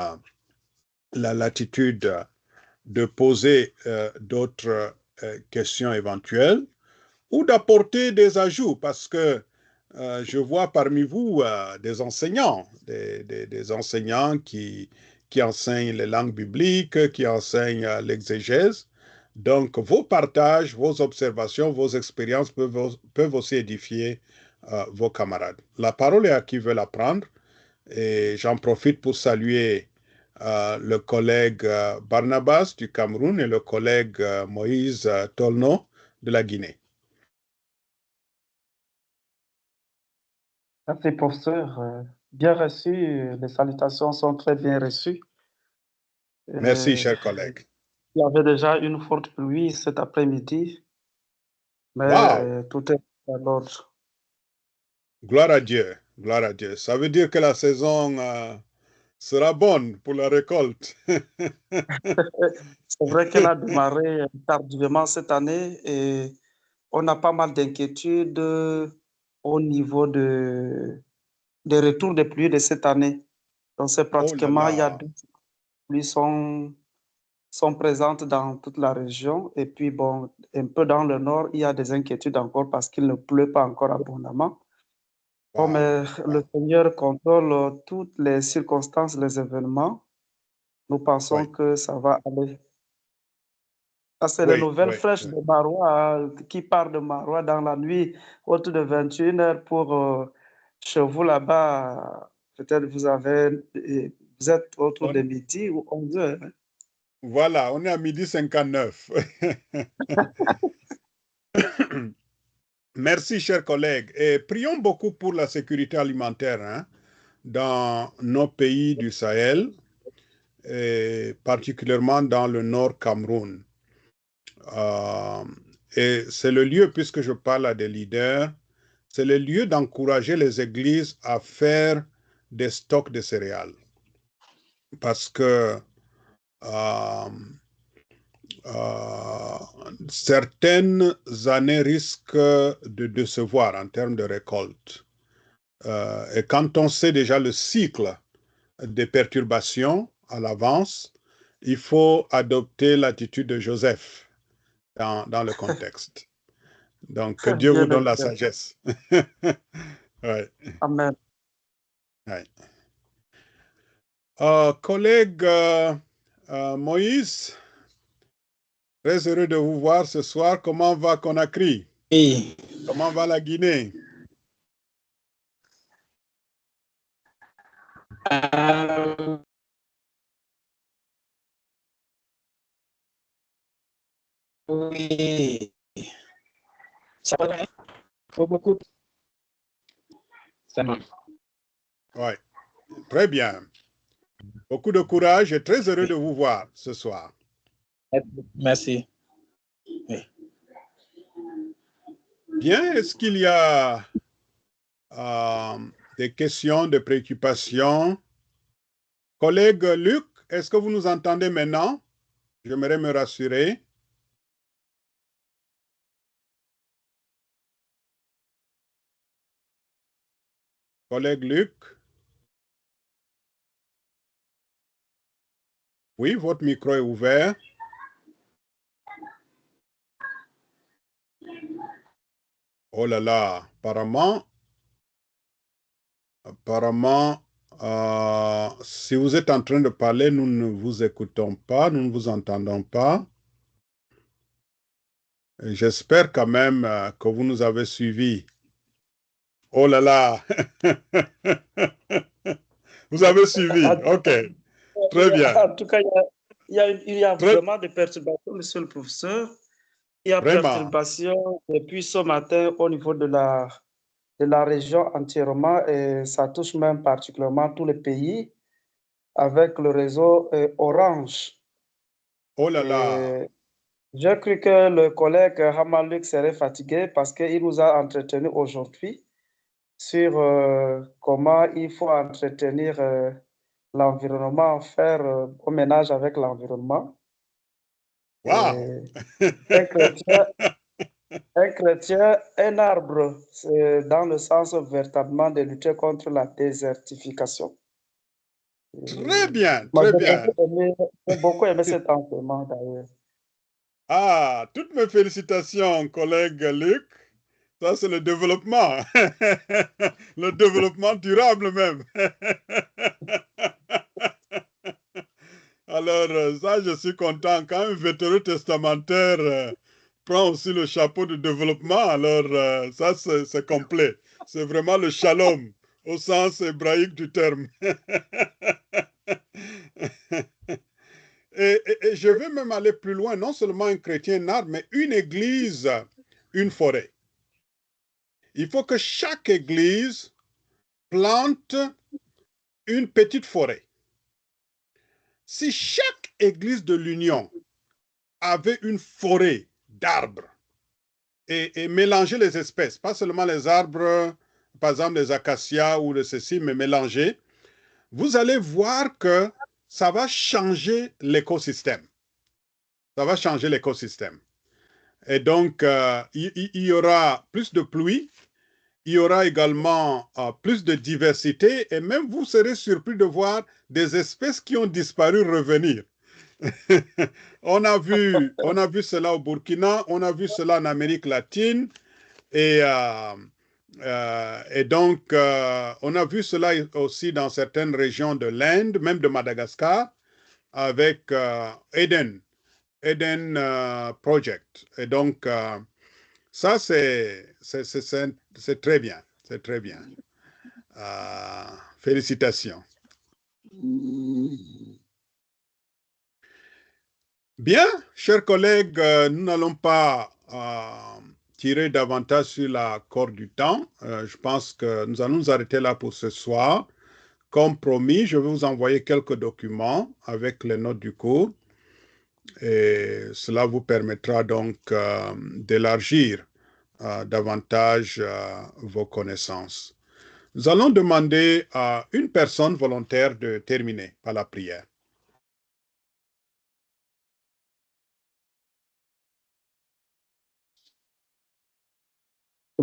la latitude de poser d'autres questions éventuelles ou d'apporter des ajouts parce que je vois parmi vous des enseignants, des enseignants qui enseignent les langues bibliques, qui enseignent l'exégèse. Donc, vos partages, vos observations, vos expériences peuvent aussi édifier vos camarades. La parole est à qui veut la prendre et j'en profite pour saluer le collègue Barnabas du Cameroun et le collègue Moïse Tolno de la Guinée. Merci, pasteur. Bien reçu. Les salutations sont très bien reçues. Merci, cher collègue. Il y avait déjà une forte pluie cet après-midi, mais Wow! tout est à l'ordre. Gloire à Dieu, gloire à Dieu. Ça veut dire que la saison sera bonne pour la récolte. C'est vrai qu'elle a démarré tardivement cette année et on a pas mal d'inquiétudes au niveau des retours des pluies de cette année. Donc, c'est pratiquement, il y a 2 pluies sont présentes dans toute la région. Et puis, bon, un peu dans le nord, il y a des inquiétudes encore parce qu'il ne pleut pas encore abondamment. Bon, mais le Seigneur contrôle toutes les circonstances, les événements. Nous pensons que ça va aller. Ça, c'est la nouvelle fraîche de Marois qui part de Marois dans la nuit autour de 21 heures pour chez vous là-bas. Peut-être vous êtes autour de midi ou 11 heures. Hein? Voilà, on est à 12h59. Merci, chers collègues. Et prions beaucoup pour la sécurité alimentaire hein, dans nos pays du Sahel, et particulièrement dans le nord Cameroun. Et c'est le lieu, puisque je parle à des leaders, c'est le lieu d'encourager les églises à faire des stocks de céréales. Parce que certaines années risquent de décevoir en termes de récolte. Et quand on sait déjà le cycle des perturbations à l'avance, il faut adopter l'attitude de Joseph dans le contexte. Donc, que Dieu vous Bien donne la expliqué. sagesse. Ouais, Amen. ouais. Collègue Moïse, très heureux de vous voir ce soir. Comment va Conakry? Oui. Comment va la Guinée? Oui. Ça va bien? Faut beaucoup. Ça marche. Oui, très bien. Beaucoup de courage et très heureux de vous voir ce soir. Merci. Oui. Bien, est-ce qu'il y a des questions, des préoccupations? Collègue Luc, est-ce que vous nous entendez maintenant? J'aimerais me rassurer. Collègue Luc? Oui, votre micro est ouvert. Oh là là, apparemment, si vous êtes en train de parler, nous ne vous écoutons pas, nous ne vous entendons pas. J'espère quand même que vous nous avez suivis. Oh là là! Vous avez suivi. OK. Très bien. En tout cas, il y a Très, vraiment des perturbations, monsieur le professeur. Il y a vraiment. perturbations depuis ce matin au niveau de la région entièrement et ça touche même particulièrement tous les pays avec le réseau Orange. Oh là là. Et j'ai cru que le collègue Hamaluk serait fatigué parce qu'il nous a entretenu aujourd'hui sur comment il faut entretenir l'environnement, faire au ménage avec l'environnement. Wow. Un chrétien, un arbre, c'est dans le sens véritablement de lutter contre la désertification. Très bien, Moi, très bien. j'ai beaucoup aimé cet enseignement d'ailleurs. Ah, toutes mes félicitations, collègue Luc. Ça, c'est le développement. Le développement durable même. Alors, ça, je suis content. Quand un vétéran testamentaire prend aussi le chapeau de développement, alors ça, c'est complet. C'est vraiment le shalom au sens hébraïque du terme. Et je vais même aller plus loin, non seulement un chrétien, un arbre, mais une église, une forêt. Il faut que chaque église plante une petite forêt. Si chaque église de l'Union avait une forêt d'arbres et mélanger les espèces, pas seulement les arbres, par exemple les acacias ou de ceci, mais mélanger, vous allez voir que ça va changer l'écosystème. Ça va changer l'écosystème. Et donc, il y aura plus de pluie, il y aura également plus de diversité et même vous serez surpris de voir des espèces qui ont disparu revenir. On a vu cela au Burkina, on a vu cela en Amérique latine et donc on a vu cela aussi dans certaines régions de l'Inde, même de Madagascar, avec Eden Project. Et donc ça c'est très bien, c'est très bien. Félicitations. Bien, chers collègues, nous n'allons pas tirer davantage sur la corde du temps. Je pense que nous allons nous arrêter là pour ce soir. Comme promis, je vais vous envoyer quelques documents avec les notes du cours. Et cela vous permettra donc d'élargir davantage vos connaissances. Nous allons demander à une personne volontaire de terminer par la prière.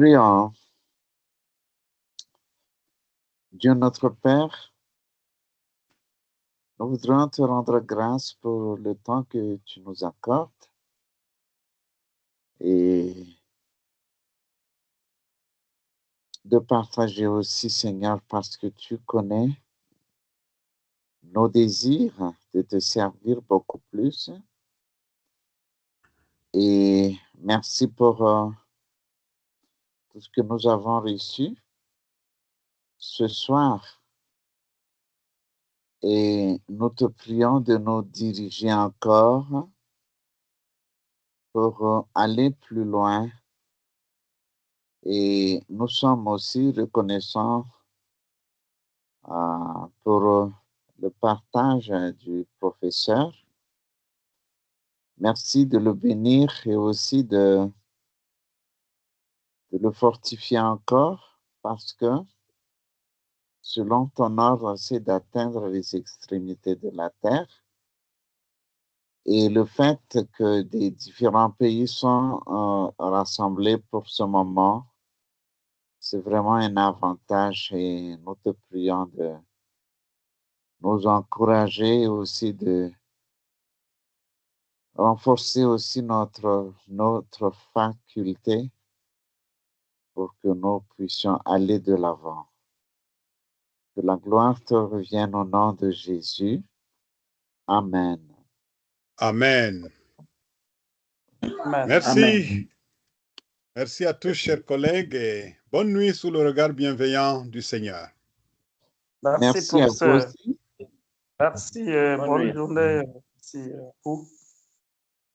Prions. Dieu notre Père, nous voudrions te rendre grâce pour le temps que tu nous accordes et de partager aussi, Seigneur, parce que tu connais nos désirs de te servir beaucoup plus. Et merci pour tout ce que nous avons reçu ce soir. Et nous te prions de nous diriger encore pour aller plus loin. Et nous sommes aussi reconnaissants pour le partage du professeur. Merci de le bénir et aussi de le fortifier encore parce que selon ton ordre, c'est d'atteindre les extrémités de la terre. Et le fait que des différents pays sont rassemblés pour ce moment, c'est vraiment un avantage et nous te prions de nous encourager aussi de renforcer aussi notre faculté pour que nous puissions aller de l'avant. Que la gloire te revienne au nom de Jésus. Amen. Amen. Amen. Merci. Amen. Merci à tous, chers collègues, et bonne nuit sous le regard bienveillant du Seigneur. Merci, Merci à vous professeur. aussi. Merci, bonne journée. Merci, vous.